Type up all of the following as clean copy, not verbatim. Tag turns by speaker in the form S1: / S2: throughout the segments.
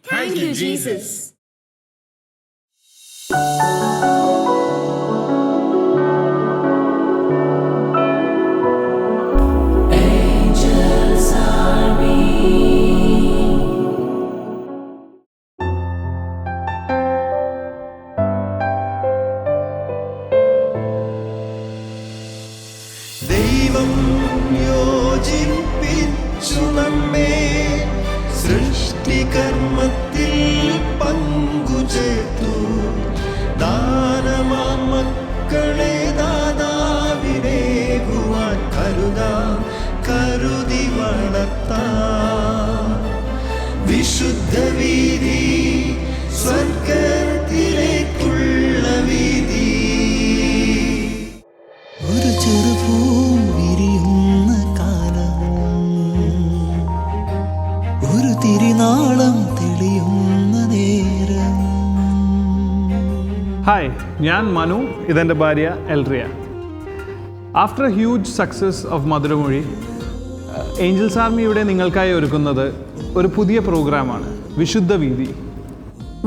S1: Thank you, Jesus. Angels Army.
S2: ദൈവം യോജിപ്പിച്ചു നമ്മെ സൃഷ്ടികർമ്മത്തിൽ പങ്കുചേർത്തു. ദാനമാം മക്കളെ ദാതാവിനേകുവാൻ കരുതി വളർത്താം. വിശുദ്ധ വീതി സ്വർഗത്തിലേക്കുള്ള വീതി. ഒരു ചെറുപൂ വിരിയുന്ന കാലം, ഒരു തിരിനാളം തെളിയുന്ന നേരം.
S3: ഹായ്, ഞാൻ മനു, ഇതെൻ്റെ ഭാര്യ Elria. After a huge success of Madhuramozhi, angels army ഇവിടെ നിങ്ങൾക്കായി ഒരുക്കുന്നത് ഒരു പുതിയ പ്രോഗ്രാമാണ് വിശുദ്ധ വീതി.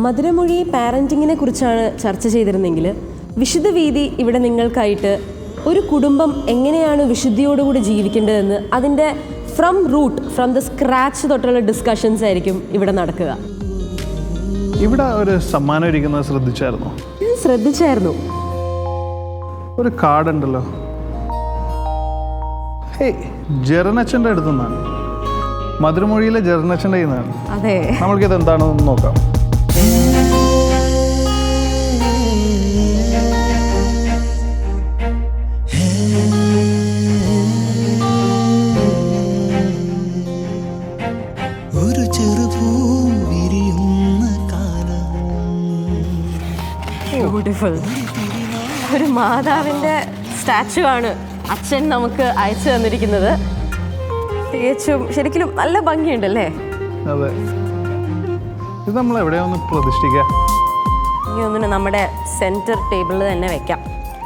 S4: മധുരമൊഴി പാരൻറ്റിങ്ങിനെ കുറിച്ചാണ് ചർച്ച ചെയ്തിരുന്നെങ്കിൽ വിശുദ്ധ വീതി ഇവിടെ നിങ്ങൾക്കായിട്ട് ഒരു കുടുംബം എങ്ങനെയാണ് വിശുദ്ധിയോടുകൂടി ജീവിക്കേണ്ടതെന്ന് അതിൻ്റെ ഫ്രം ദ സ്ക്രാച്ച് തൊട്ടുള്ള ഡിസ്കഷൻസ് ആയിരിക്കും ഇവിടെ നടക്കുക.
S3: ഇവിടെ ഒരു സമ്മാനം ഇരിക്കുന്നത് ശ്രദ്ധിച്ചായിരുന്നോ?
S4: ഞാൻ ശ്രദ്ധിച്ചായിരുന്നു.
S3: ഒരു കാർഡ് ഉണ്ടല്ലോ. ഹേയ്, ജെറനച്ചൻ്റെ അടുത്തു നിന്നാണ്. മധുരമൊഴിയിലെ ജെറനച്ചൻ്റെ കയ്യിൽ നിന്നാണ്.
S4: അതെ,
S3: നമ്മൾക്കിത് എന്താണെന്ന് നോക്കാം.
S2: ഒരു ചെറുപൂ വിരിയുന്ന കാലം.
S4: ബ്യൂട്ടിഫുൾ. ഒരു മാതാവിൻ്റെ സ്റ്റാച്ചു ആണ് അച്ഛൻ നമുക്ക് അയച്ചു തന്നിരിക്കുന്നത്. തികച്ചും ശരിക്കും നല്ല ഭംഗിയുണ്ടല്ലേ?
S3: അതെ, ഇത് നമ്മൾ എവിടെയൊന്ന് പ്രതിഷ്ഠിക്കുക.
S4: ഇനി ഒന്നിന് നമ്മുടെ സെൻറ്റർ ടേബിളിൽ തന്നെ വെക്കാം.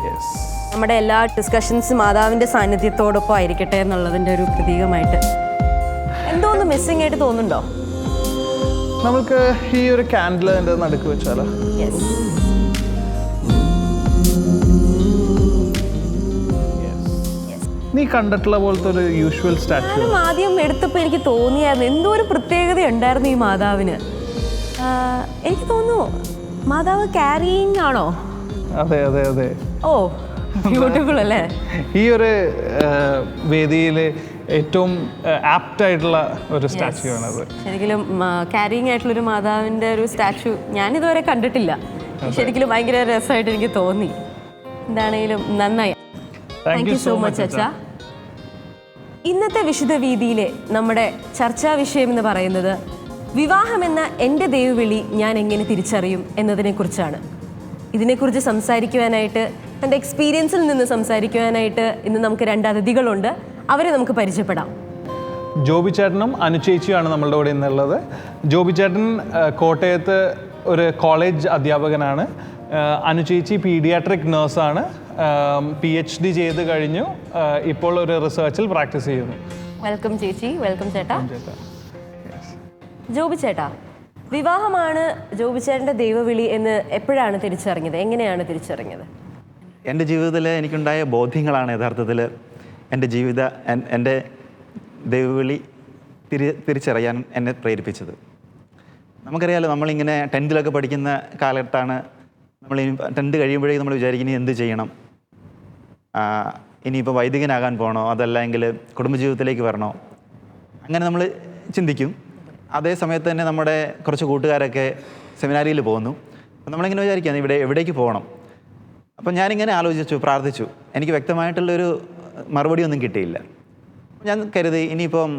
S3: യെസ്,
S4: നമ്മുടെ എല്ലാ ഡിസ്കഷൻസ് മാതാവിൻ്റെ സാന്നിധ്യത്തോടൊപ്പം ആയിരിക്കട്ടെ എന്നുള്ളതിൻ്റെ ഒരു പ്രതീകമായിട്ട്. എന്തോ ഒന്ന് മിസ്സിംഗ് ആയിട്ട് തോന്നുന്നുണ്ടോ?
S3: നമുക്ക് ഈ ഒരു ക്യാൻഡിൽ എൻ്റെ നടുക്ക് വെച്ചാലോ?
S4: യെസ്.
S3: നീ കണ്ടിട്ടുള്ള പോലത്തെ ഒരു യൂഷ്വൽ സ്റ്റാച്ചു.
S4: ഞാനും ആദ്യം എടുത്തപ്പോൾ എനിക്ക് തോന്നിയായിരുന്നു എന്തോ ഒരു പ്രത്യേകത ഉണ്ടായിരുന്നു ഈ മാതാവിന്. എനിക്ക് തോന്നുന്നു മാതാവ് ക്യാരിയിങ് ആണോ?
S3: അതെ അതെ അതെ.
S4: ഓ, ബ്യൂട്ടിഫുൾ അല്ലേ?
S3: ഈ ഒരു വേദിയിൽ ഏറ്റവും ആപ്റ്റ് ആയിട്ടുള്ള ഒരു സ്റ്റാച്ചു ആണത്.
S4: ശരിക്കും ക്യാരിയിങ് ആയിട്ടുള്ളൊരു മാതാവിൻ്റെ ഒരു സ്റ്റാച്ചു ഞാനിതുവരെ കണ്ടിട്ടില്ല. ശരിക്കും ഭയങ്കര രസമായിട്ട് എനിക്ക് തോന്നി. എന്താണെങ്കിലും നന്നായി. താങ്ക് യു സോ മച്ച് അച്ഛാ. ഇന്നത്തെ വിശുദ്ധ വീതിയിലെ നമ്മുടെ ചർച്ചാ വിഷയം എന്ന് പറയുന്നത് വിവാഹമെന്ന എൻ്റെ ദൈവവിളി ഞാൻ എങ്ങനെ തിരിച്ചറിയും എന്നതിനെക്കുറിച്ചാണ്. ഇതിനെക്കുറിച്ച് സംസാരിക്കുവാനായിട്ട്, എൻ്റെ എക്സ്പീരിയൻസിൽ നിന്ന് സംസാരിക്കുവാനായിട്ട് ഇന്ന് നമുക്ക് 2 അതിഥികളുണ്ട്. അവരെ നമുക്ക് പരിചയപ്പെടാം.
S3: ജോബി ചേട്ടനും അനുചേച്ചിയാണ് നമ്മളുടെ കൂടെ ഇന്നുള്ളത്. ജോബി ചേട്ടൻ കോട്ടയത്ത് ഒരു കോളേജ് അധ്യാപകനാണ്. അനുചേച്ചി പീഡിയാട്രിക് നേഴ്സാണ്. PhD ചെയ്ത് കഴിഞ്ഞു. ഇപ്പോൾ ഒരു റിസർച്ചിൽ പ്രാക്ടീസ് ചെയ്യുന്നു.
S4: വെൽക്കം ചേച്ചി. വെൽക്കം ചേട്ടാ. ജോബി ചേട്ടാ, വിവാഹമാണ് ജോബി ചേട്ടൻ്റെ ദൈവവിളി എന്ന് എപ്പോഴാണ് തിരിച്ചറിഞ്ഞത്? എങ്ങനെയാണ് തിരിച്ചറിഞ്ഞത്?
S5: എൻ്റെ ജീവിതത്തിൽ എനിക്കുണ്ടായ ബോധ്യങ്ങളാണ് യഥാർത്ഥത്തിൽ എൻ്റെ ദൈവവിളി തിരിച്ചറിയാൻ എന്നെ പ്രേരിപ്പിച്ചത്. നമുക്കറിയാലോ, നമ്മളിങ്ങനെ 10th പഠിക്കുന്ന കാലത്താണ് നമ്മൾ 10th കഴിയുമ്പോഴേക്കും നമ്മൾ വിചാരിക്കുന്നത് എന്ത് ചെയ്യണം, ഇനിയിപ്പോൾ വൈദികനാകാൻ പോകണോ, അതല്ലെങ്കിൽ കുടുംബജീവിതത്തിലേക്ക് വരണോ, അങ്ങനെ നമ്മൾ ചിന്തിക്കും. അതേ സമയത്ത് തന്നെ നമ്മുടെ കുറച്ച് കൂട്ടുകാരൊക്കെ സെമിനാരിയിൽ പോകുന്നു. അപ്പം നമ്മളിങ്ങനെ വിചാരിക്കുകയാണ് എവിടേക്ക് പോകണം. അപ്പം ഞാനിങ്ങനെ ആലോചിച്ചു, പ്രാർത്ഥിച്ചു. എനിക്ക് വ്യക്തമായിട്ടുള്ളൊരു മറുപടി ഒന്നും കിട്ടിയില്ല. ഞാൻ കരുതി ഇനിയിപ്പം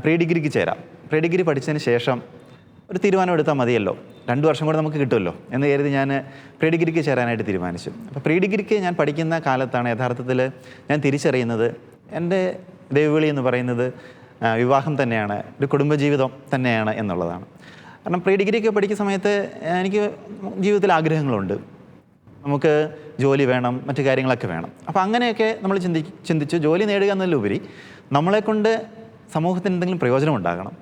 S5: പ്രീ ഡിഗ്രിക്ക് ചേരാം. പ്രീ ഡിഗ്രി പഠിച്ചതിന് ശേഷം ഒരു തീരുമാനം എടുത്താൽ മതിയല്ലോ, 2 വർഷം കൂടെ നമുക്ക് കിട്ടുമല്ലോ എന്ന് കരുതി ഞാൻ പ്രീ ഡിഗ്രിക്ക് ചേരാനായിട്ട് തീരുമാനിച്ചു. അപ്പോൾ പ്രീ ഡിഗ്രിക്ക് ഞാൻ പഠിക്കുന്ന കാലത്താണ് യഥാർത്ഥത്തിൽ ഞാൻ തിരിച്ചറിയുന്നത് എൻ്റെ ദൈവവിളി എന്ന് പറയുന്നത് വിവാഹം തന്നെയാണ്, ഒരു കുടുംബജീവിതം തന്നെയാണ് എന്നുള്ളതാണ്. കാരണം പ്രീ ഡിഗ്രിക്ക് പഠിക്കുന്ന സമയത്ത് എനിക്ക് ജീവിതത്തിൽ ആഗ്രഹങ്ങളുണ്ട്. നമുക്ക് ജോലി വേണം, മറ്റു കാര്യങ്ങളൊക്കെ വേണം. അപ്പോൾ അങ്ങനെയൊക്കെ നമ്മൾ ചിന്തിച്ചു ജോലി നേടുക എന്നതിലുപരി നമ്മളെക്കൊണ്ട് സമൂഹത്തിന് എന്തെങ്കിലും പ്രയോജനം ഉണ്ടാകണം,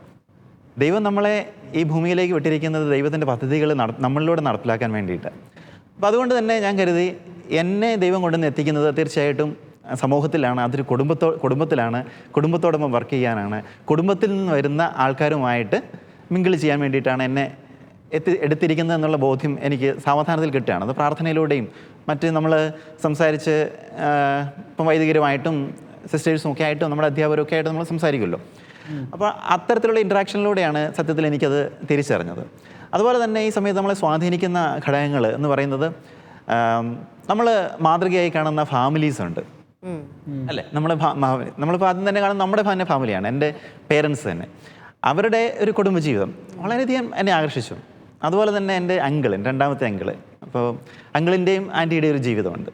S5: ദൈവം നമ്മളെ ഈ ഭൂമിയിലേക്ക് വിട്ടിരിക്കുന്നത് ദൈവത്തിൻ്റെ പദ്ധതികൾ നമ്മളിലൂടെ നടപ്പിലാക്കാൻ വേണ്ടിയിട്ട്. അപ്പോൾ അതുകൊണ്ട് തന്നെ ഞാൻ കരുതി എന്നെ ദൈവം കൊണ്ടുവന്ന് എത്തിക്കുന്നത് തീർച്ചയായിട്ടും സമൂഹത്തിലാണ്, അതൊരു കുടുംബത്തിലാണ്, കുടുംബത്തോടൊപ്പം വർക്ക് ചെയ്യാനാണ്, കുടുംബത്തിൽ നിന്ന് വരുന്ന ആൾക്കാരുമായിട്ട് മിങ്കിൾ ചെയ്യാൻ വേണ്ടിയിട്ടാണ് എന്നെ എടുത്തിരിക്കുന്നത് എന്നുള്ള ബോധ്യം എനിക്ക് സാവധാനത്തിൽ കിട്ടുകയാണ്. അത് പ്രാർത്ഥനയിലൂടെയും മറ്റ് നമ്മൾ സംസാരിച്ച് ഇപ്പം വൈദികരുമായിട്ടും സിസ്റ്റേഴ്സും ഒക്കെ ആയിട്ടും നമ്മുടെ അധ്യാപകരൊക്കെ ആയിട്ട് നമ്മൾ സംസാരിക്കുമല്ലോ. അപ്പോൾ അത്തരത്തിലുള്ള ഇൻട്രാക്ഷനിലൂടെയാണ് സത്യത്തിൽ എനിക്കത് തിരിച്ചറിഞ്ഞത്. അതുപോലെ തന്നെ ഈ സമയത്ത് നമ്മളെ സ്വാധീനിക്കുന്ന ഘടകങ്ങൾ എന്ന് പറയുന്നത് നമ്മൾ മാതൃകയായി കാണുന്ന ഫാമിലീസ് ഉണ്ട് അല്ലേ. നമ്മളിപ്പോൾ ആദ്യം തന്നെ കാണുന്ന നമ്മുടെ ഫാമിലിയാണ്, എൻ്റെ പേരൻസ് തന്നെ. അവരുടെ ഒരു കുടുംബജീവിതം വളരെയധികം എന്നെ ആകർഷിച്ചു. അതുപോലെ തന്നെ എൻ്റെ രണ്ടാമത്തെ അങ്കിള്, അപ്പോൾ അങ്കിളിൻ്റെയും ആൻറ്റിയുടെയും ഒരു ജീവിതമുണ്ട്.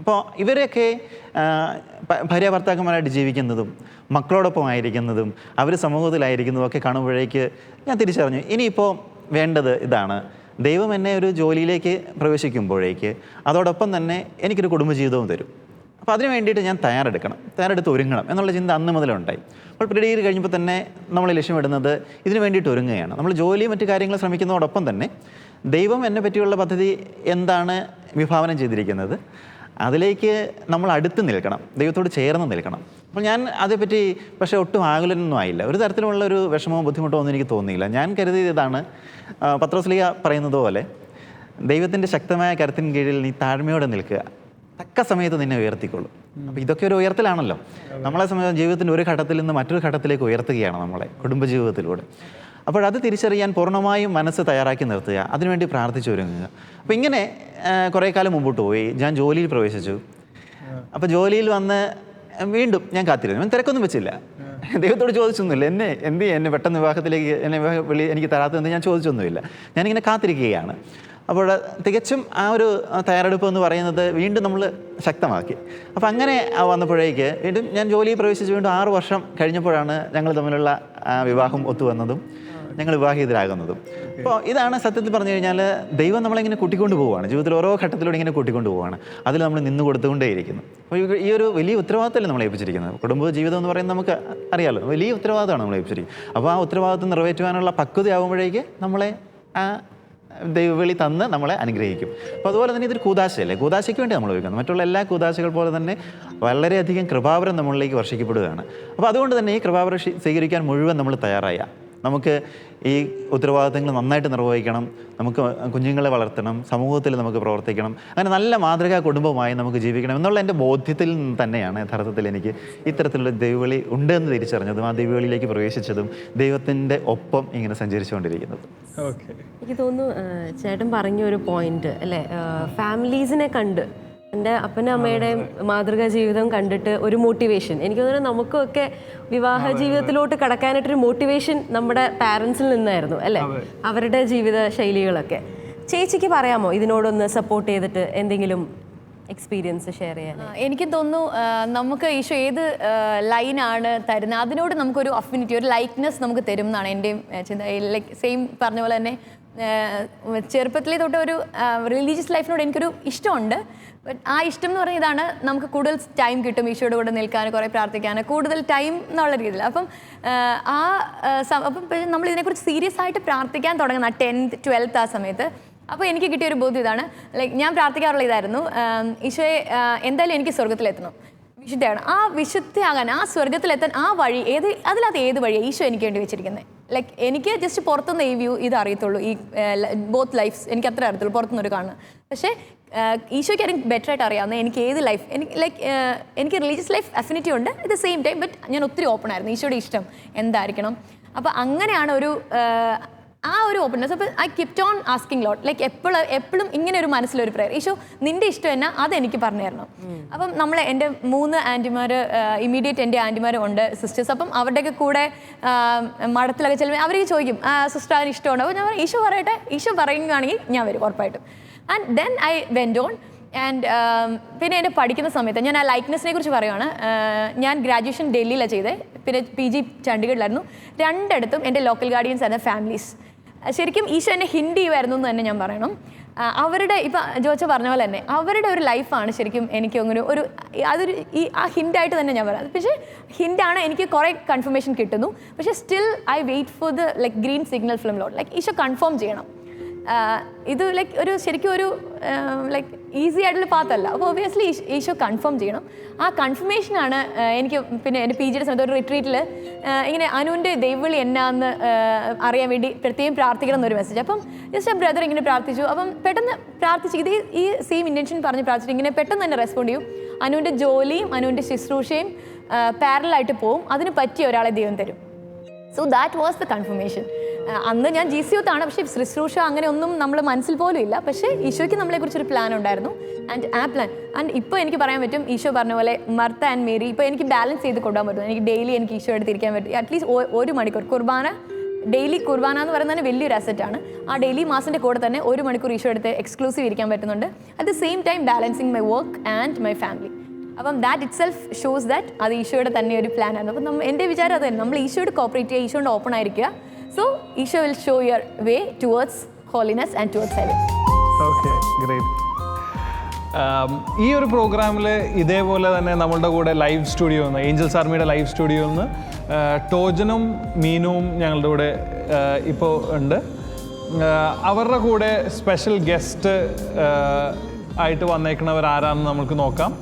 S5: അപ്പോൾ ഇവരെയൊക്കെ ഭാര്യ ഭർത്താക്കന്മാരായിട്ട് ജീവിക്കുന്നതും മക്കളോടൊപ്പം ആയിരിക്കുന്നതും അവർ സമൂഹത്തിലായിരിക്കുന്നതും ഒക്കെ കാണുമ്പോഴേക്ക് ഞാൻ തിരിച്ചറിഞ്ഞു ഇനിയിപ്പോൾ വേണ്ടത് ഇതാണ്. ദൈവം എന്നെ ഒരു ജോലിയിലേക്ക് പ്രവേശിക്കുമ്പോഴേക്ക് അതോടൊപ്പം തന്നെ എനിക്കൊരു കുടുംബജീവിതവും തരും. അപ്പോൾ അതിന് വേണ്ടിയിട്ട് ഞാൻ തയ്യാറെടുത്ത് ഒരുങ്ങണം എന്നുള്ള ചിന്ത അന്ന് മുതലുണ്ടായി. അപ്പോൾ പ്രീ ഡിഗ്രി കഴിഞ്ഞപ്പോൾ തന്നെ നമ്മൾ ലക്ഷ്യമിടുന്നത് ഇതിന് വേണ്ടിയിട്ട് ഒരുങ്ങുകയാണ്. നമ്മൾ ജോലിയും മറ്റു കാര്യങ്ങൾ ശ്രമിക്കുന്നതോടൊപ്പം തന്നെ ദൈവം എന്നെ പറ്റിയുള്ള പദ്ധതി എന്താണ് വിഭാവനം ചെയ്തിരിക്കുന്നത് അതിലേക്ക് നമ്മൾ അടുത്ത് നിൽക്കണം, ദൈവത്തോട് ചേർന്ന് നിൽക്കണം. അപ്പോൾ ഞാൻ അതേപ്പറ്റി പക്ഷേ ഒട്ടും ആകുലനൊന്നും ആയില്ല. ഒരു തരത്തിലുള്ള ഒരു വിഷമമോ ബുദ്ധിമുട്ടോ ഒന്നും എനിക്ക് തോന്നിയില്ല. ഞാൻ കരുതിയത് ഇതാണ്, പത്രോസ്ലീഹ പറയുന്നത് പോലെ ദൈവത്തിൻ്റെ ശക്തമായ കരത്തിന് കീഴിൽ നീ താഴ്മയോടെ നിൽക്കുക, തക്ക സമയത്ത് നിന്നെ ഉയർത്തിക്കൊള്ളും. അപ്പോൾ ഇതൊക്കെ ഒരു ഉയർത്തലാണല്ലോ. നമ്മളെ സംബന്ധിച്ച് ജീവിതത്തിൻ്റെ ഒരു ഘട്ടത്തിൽ നിന്ന് മറ്റൊരു ഘട്ടത്തിലേക്ക് ഉയർത്തുകയാണ് നമ്മളെ കുടുംബജീവിതത്തിലൂടെ. അപ്പോഴത് തിരിച്ചറിയാൻ പൂർണ്ണമായും മനസ്സ് തയ്യാറാക്കി നിർത്തുക, അതിനുവേണ്ടി പ്രാർത്ഥിച്ചൊരുങ്ങുക. അപ്പോൾ ഇങ്ങനെ കുറേ കാലം മുമ്പോട്ട് പോയി. ഞാൻ ജോലിയിൽ പ്രവേശിച്ചു. അപ്പോൾ ജോലിയിൽ വന്ന് വീണ്ടും ഞാൻ കാത്തിരുന്നു. ഞാൻ തിരക്കൊന്നും വെച്ചില്ല, ദൈവത്തോട് ചോദിച്ചൊന്നുമില്ല. എന്നെ പെട്ടെന്ന് വിവാഹത്തിലേക്ക് എനിക്ക് തരാത്തതെന്ന് ഞാൻ ചോദിച്ചൊന്നുമില്ല. ഞാനിങ്ങനെ കാത്തിരിക്കുകയാണ്. അപ്പോൾ തികച്ചും ആ ഒരു തയ്യാറെടുപ്പ് എന്ന് പറയുന്നത് വീണ്ടും നമ്മൾ ശക്തമാക്കി. അപ്പോൾ അങ്ങനെ വന്നപ്പോഴേക്ക് വീണ്ടും ഞാൻ ജോലിയിൽ പ്രവേശിച്ച് വീണ്ടും 6 വർഷം കഴിഞ്ഞപ്പോഴാണ് ഞങ്ങൾ തമ്മിലുള്ള വിവാഹം ഒത്തുവന്നതും ഞങ്ങൾ വിവാഹിതരാകുന്നതും. അപ്പോൾ ഇതാണ് സത്യത്തിൽ പറഞ്ഞു കഴിഞ്ഞാൽ ദൈവം നമ്മളിങ്ങനെ കൂട്ടിക്കൊണ്ട് പോവുകയാണ്, ജീവിതത്തിൽ ഓരോ ഘട്ടത്തിലൂടെ ഇങ്ങനെ കൂട്ടിക്കൊണ്ട് പോവുകയാണ്. അതിൽ നമ്മൾ നിന്ന് കൊടുത്തുകൊണ്ടേയിരിക്കുന്നു. അപ്പോൾ ഈ ഒരു വലിയ ഉത്തരവാദിത്തമല്ലേ നമ്മൾ ഏൽപ്പിച്ചിരിക്കുന്നത്. കുടുംബ ജീവിതം എന്ന് പറയുന്നത് നമുക്ക് അറിയാമല്ലോ, വലിയ ഉത്തരവാദിത്തമാണ് നമ്മൾ ഏൽപ്പിച്ചിരിക്കുന്നത്. അപ്പോൾ ആ ഉത്തരവാദിത്തം നിറവേറ്റുവാനുള്ള പക്വതയാകുമ്പോഴേക്ക് നമ്മളെ ആ ദൈവവിളി തന്ന് നമ്മളെ അനുഗ്രഹിക്കും. അപ്പോൾ അതുപോലെ തന്നെ ഇതൊരു കൂദാശയല്ലേ, കൂദാശയ്ക്ക് വേണ്ടി നമ്മൾ ഒരുക്കുന്നത്. മറ്റുള്ള എല്ലാ കൂദാശകൾ പോലെ തന്നെ വളരെയധികം കൃപാവരം നമ്മളിലേക്ക് വർഷിക്കപ്പെടുകയാണ്. അപ്പോൾ അതുകൊണ്ട് തന്നെ ഈ കൃപാവരം സ്വീകരിക്കാൻ മുഴുവൻ നമ്മൾ തയ്യാറായ നമുക്ക് ഈ ഉത്തരവാദിത്തങ്ങൾ നന്നായിട്ട് നിർവഹിക്കണം, നമുക്ക് കുഞ്ഞുങ്ങളെ വളർത്തണം, സമൂഹത്തിൽ നമുക്ക് പ്രവർത്തിക്കണം, അങ്ങനെ നല്ല മാതൃകാ കുടുംബമായി നമുക്ക് ജീവിക്കണം എന്നുള്ള എൻ്റെ ബോധ്യത്തിൽ നിന്ന് തന്നെയാണ് യഥാർത്ഥത്തിൽ എനിക്ക് ഇത്തരത്തിലുള്ള ദൈവവിളി ഉണ്ട് എന്ന് തിരിച്ചറിഞ്ഞതും ആ ദൈവവിളിയിലേക്ക് പ്രവേശിച്ചതും ദൈവത്തിൻ്റെ ഒപ്പം ഇങ്ങനെ സഞ്ചരിച്ചുകൊണ്ടിരിക്കുന്നത്.
S4: എനിക്ക് തോന്നുന്നു ചേട്ടൻ പറഞ്ഞ ഒരു പോയിന്റ് അല്ലേ, ഫാമിലീസിനെ കണ്ട് എൻ്റെ അപ്പനും അമ്മയുടെയും മാതൃകാ ജീവിതം കണ്ടിട്ട് ഒരു മോട്ടിവേഷൻ, എനിക്ക് തോന്നുന്നു നമുക്കൊക്കെ വിവാഹ ജീവിതത്തിലോട്ട് കടക്കാനായിട്ടൊരു മോട്ടിവേഷൻ നമ്മുടെ പാരൻസിൽ നിന്നായിരുന്നു അല്ലേ, അവരുടെ ജീവിത ശൈലികളൊക്കെ. ചേച്ചിക്ക് പറയാമോ ഇതിനോടൊന്ന് സപ്പോർട്ട് ചെയ്തിട്ട് എന്തെങ്കിലും എക്സ്പീരിയൻസ് ഷെയർ ചെയ്യാൻ?
S1: എനിക്ക് തോന്നുന്നു നമുക്ക് ഈശോ ഏത് ലൈനാണ് തരുന്നത് അതിനോട് നമുക്കൊരു അഫിനിറ്റി, ഒരു ലൈക്ക്നെസ് നമുക്ക് തരും എന്നാണ് എൻ്റെയും ചിന്ത. ലൈക്ക് സെയിം പറഞ്ഞ പോലെ തന്നെ ചെറുപ്പത്തിലേ തൊട്ട് ഒരു റിലീജിയസ് ലൈഫിനോട് എനിക്കൊരു ഇഷ്ടമുണ്ട്. ബട്ട് ആ ഇഷ്ടം എന്ന് പറയുന്നത് ഇതാണ്, നമുക്ക് കൂടുതൽ ടൈം കിട്ടും ഈശോയുടെ കൂടെ നിൽക്കാൻ, കുറേ പ്രാർത്ഥിക്കാൻ, കൂടുതൽ ടൈം എന്നുള്ള രീതിയിൽ. അപ്പം നമ്മൾ ഇതിനെക്കുറിച്ച് സീരിയസ് ആയിട്ട് പ്രാർത്ഥിക്കാൻ തുടങ്ങുന്ന 10th 12th ആ സമയത്ത്. അപ്പോൾ എനിക്ക് കിട്ടിയൊരു ബോധ്യം ഇതാണ്, ലൈക്ക് ഞാൻ പ്രാർത്ഥിക്കാറുള്ള ഇതായിരുന്നു, ഈശോയെ എന്തായാലും എനിക്ക് സ്വർഗത്തിലെത്തണം, വിശുദ്ധയാണ്. ആ വിശുദ്ധയാകാൻ, ആ സ്വർഗത്തിലെത്താൻ ആ വഴി ഏത് വഴിയാണ് ഈശോ എനിക്ക് വേണ്ടി വെച്ചിരിക്കുന്നത്. ലൈക്ക് എനിക്ക് ജസ്റ്റ് പുറത്തുനിന്ന് ഈ വ്യൂ ഇത് അറിയത്തുള്ളൂ, ഈ ബോത്ത് ലൈഫ്സ് എനിക്ക് അത്ര അറിയത്തുള്ളൂ പുറത്തുനിന്നൊരു കാണുന്നത്. പക്ഷേ ഈശോയ്ക്ക് എനിക്ക് ബെറ്റർ ആയിട്ട് അറിയാവുന്നത് എനിക്ക് ഏത് ലൈഫ്, എനിക്ക് റിലീജിയസ് ലൈഫ് അഫിനിറ്റി ഉണ്ട് at the same time. But ഞാൻ ഒത്തിരി ഓപ്പൺ ആയിരുന്നു, ഈശോയുടെ ഇഷ്ടം എന്തായിരിക്കണം. അപ്പോൾ അങ്ങനെയാണ് ആ ഒരു ഓപ്പൺനെസ്. അപ്പോൾ I kept on asking lot, like എപ്പോഴും ഇങ്ങനെ ഒരു മനസ്സിലൊരു പ്രയർ, ഈശോ നിൻ്റെ ഇഷ്ടം എന്നാ അതെനിക്ക് പറഞ്ഞു തരണം. അപ്പം എൻ്റെ 3 ആൻറ്റിമാർ, ഇമ്മീഡിയറ്റ് എൻ്റെ ആൻറ്റിമാർ ഉണ്ട്, സിസ്റ്റേഴ്സ്. അപ്പം അവരുടെയൊക്കെ കൂടെ മഠത്തിലൊക്കെ ചെല്ലുമ്പോൾ അവർക്ക് ചോദിക്കും സിസ്റ്റർ അതിന് ഇഷ്ടമുണ്ട്. അപ്പോൾ ഞാൻ പറയും ഈശോ പറയട്ടെ, ഈശോ പറയുകയാണെങ്കിൽ ഞാൻ വരും ഉറപ്പായിട്ടും. And then I went on. And പിന്നെ എൻ്റെ പഠിക്കുന്ന സമയത്ത് ഞാൻ ആ ലൈക്ക്നെസ്സിനെ കുറിച്ച് പറയുകയാണ്. ഞാൻ ഗ്രാജുവേഷൻ ഡൽഹിയിലാണ് ചെയ്തത്, പിന്നെ PG ചണ്ഡീഗഡിലായിരുന്നു. രണ്ടിടത്തും എൻ്റെ ലോക്കൽ ഗാർഡിയൻസ് ആയിരുന്നു ഫാമിലീസ്. ശരിക്കും ഈശോ എന്നെ ഹിൻഡ് ചെയ്യുമായിരുന്നു എന്ന് തന്നെ ഞാൻ പറയണം. അവരുടെ ഇപ്പം ജോച്ച പറഞ്ഞ പോലെ തന്നെ അവരുടെ ഒരു ലൈഫാണ് ശരിക്കും എനിക്ക് അങ്ങനെ അതൊരു ആ ഹിൻ്റായിട്ട് തന്നെ ഞാൻ പറയാം. പക്ഷേ ഹിൻ്റാണ്, എനിക്ക് കുറേ കൺഫർമേഷൻ കിട്ടുന്നു. പക്ഷേ still I wait for the like green signal from Lord. Like Eesho confirm ചെയ്യണം. ഇത് ലൈക്ക് ശരിക്കും ഒരു ലൈക്ക് ഈസി ആയിട്ടുള്ള പാത്തല്ല. അപ്പോൾ ഒബിയസ്ലി ഈശോ കൺഫേം ചെയ്യണം. ആ കൺഫർമേഷനാണ് എനിക്ക് പിന്നെ എൻ്റെ PG യുടെ സമയത്ത് ഒരു റിട്രീറ്റിൽ ഇങ്ങനെ അനുവിൻ്റെ ദൈവവിളി എന്നാന്ന് അറിയാൻ വേണ്ടി പ്രത്യേകം പ്രാർത്ഥിക്കണം എന്നൊരു മെസ്സേജ്. അപ്പം ജസ്റ്റ് ആ ബ്രദർ ഇങ്ങനെ പ്രാർത്ഥിച്ചു. അപ്പം പെട്ടെന്ന് പ്രാർത്ഥിച്ച് ഈ സെയിം ഇൻറ്റൻഷൻ പറഞ്ഞ് പ്രാർത്ഥിച്ചിട്ട് ഇങ്ങനെ പെട്ടെന്ന് തന്നെ റെസ്പോണ്ട് ചെയ്യും. അനുവിൻ്റെ ജോലിയും അനുവിൻ്റെ ശുശ്രൂഷയും പാരലായിട്ട് പോവും. അതിന് പറ്റിയ ഒരാളെ ദൈവം തരും. So that was the confirmation. അന്ന് ഞാൻ GC യൂത്താണ്, പക്ഷേ ശുശ്രൂഷ അങ്ങനെ ഒന്നും നമ്മൾ മനസ്സിൽ പോലും ഇല്ല. പക്ഷേ ഈശോയ്ക്ക് നമ്മളെക്കുറിച്ചൊരു പ്ലാൻ ഉണ്ടായിരുന്നു. ആൻഡ് ആ പ്ലാൻ ഇപ്പോൾ എനിക്ക് പറയാൻ പറ്റും, ഈശോ പറഞ്ഞ പോലെ മർത്ത ആൻഡ് മേരി ഇപ്പോൾ എനിക്ക് ബാലൻസ് ചെയ്ത് കൊണ്ടുപോകാൻ പറ്റും. എനിക്ക് ഡെയിലി എനിക്ക് ഈശോ എടുത്തിരിക്കാൻ പറ്റും. അറ്റ്ലീസ്റ്റ് 1 മണിക്കൂർ ഡെയിലി കുർബാന എന്ന് പറയുന്നത് തന്നെ വലിയൊരു അസറ്റാണ്. ആ ഡെയിലി മാസിൻ്റെ കൂടെ തന്നെ 1 മണിക്കൂർ ഈശോ എടുത്ത് എക്സ്ക്ലൂസീവ് ഇരിക്കാൻ പറ്റുന്നുണ്ട്. At the same time balancing my work and my family. അപ്പം that itself shows that അത് ഈശോയുടെ തന്നെ ഒരു പ്ലാനാണ്. അപ്പം എൻ്റെ വിചാരം അത് തന്നെ, നമ്മൾ ഈശോയോട് കോപ്പറേറ്റ് ചെയ്യുക, ഈശോയോട് ഓപ്പൺ ആയിരിക്കുക. So Eesho will show your way towards holiness and towards heaven.
S3: Okay, great. ഈ ഒരു പ്രോഗ്രാമിൽ ഇതേപോലെ തന്നെ നമ്മളുടെ കൂടെ ലൈവ് സ്റ്റുഡിയോ നിന്ന് ഏഞ്ചൽസ് ആർമിയുടെ ലൈവ് സ്റ്റുഡിയോ നിന്ന് ടോജനും മീനുവും ഞങ്ങളുടെ കൂടെ ഇപ്പോൾ ഉണ്ട്. അവരുടെ കൂടെ സ്പെഷ്യൽ ഗസ്റ്റ് ആയിട്ട് വന്നേക്കുന്നവർ ആരാണെന്ന് നമുക്ക് നോക്കാം.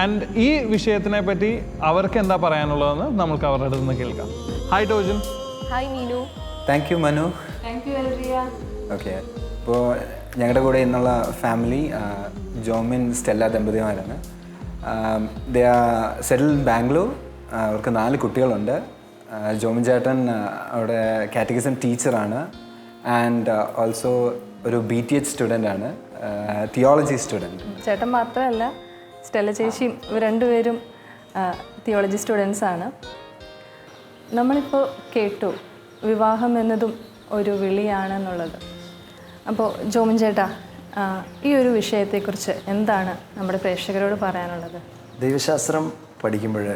S3: ആൻഡ് ഈ വിഷയത്തിനെ പറ്റി അവർക്ക് എന്താ പറയാനുള്ളതെന്ന് നമുക്ക് അവരുടെ അടുത്ത് നിന്ന് കേൾക്കാം. Hi Tojan.
S1: Hi Meenu.
S6: Thank you Manu.
S1: Thank you Elria.
S6: Okay, ഇപ്പോൾ ഞങ്ങളുടെ കൂടെ ഇന്നുള്ള ഫാമിലി ജോമിൻ സ്റ്റെല്ല ദമ്പതിമാരാണ്. They are settle in Bangalore. അവർക്ക് 4 കുട്ടികളുണ്ട്. ജോമിൻ ചേട്ടൻ അവിടെ കാറ്റഗിസം ടീച്ചറാണ് ആൻഡ് ഓൾസോ ഒരു BTH സ്റ്റുഡൻ്റ് ആണ്, തിയോളജി സ്റ്റുഡൻറ്റ്.
S7: ചേട്ടൻ മാത്രമല്ല, സ്റ്റെല്ല ചേച്ചിയും ഇവർ രണ്ടുപേരും തിയോളജി സ്റ്റുഡൻസാണ്. നമ്മളിപ്പോൾ കേട്ടു വിവാഹം എന്നതും ഒരു വിളിയാണെന്നുള്ളത്. അപ്പോൾ ജോമിൻ ചേട്ടാ, ഈ ഒരു വിഷയത്തെക്കുറിച്ച് എന്താണ് നമ്മുടെ പ്രേക്ഷകരോട് പറയാനുള്ളത്?
S8: ദൈവശാസ്ത്രം പഠിക്കുമ്പോൾ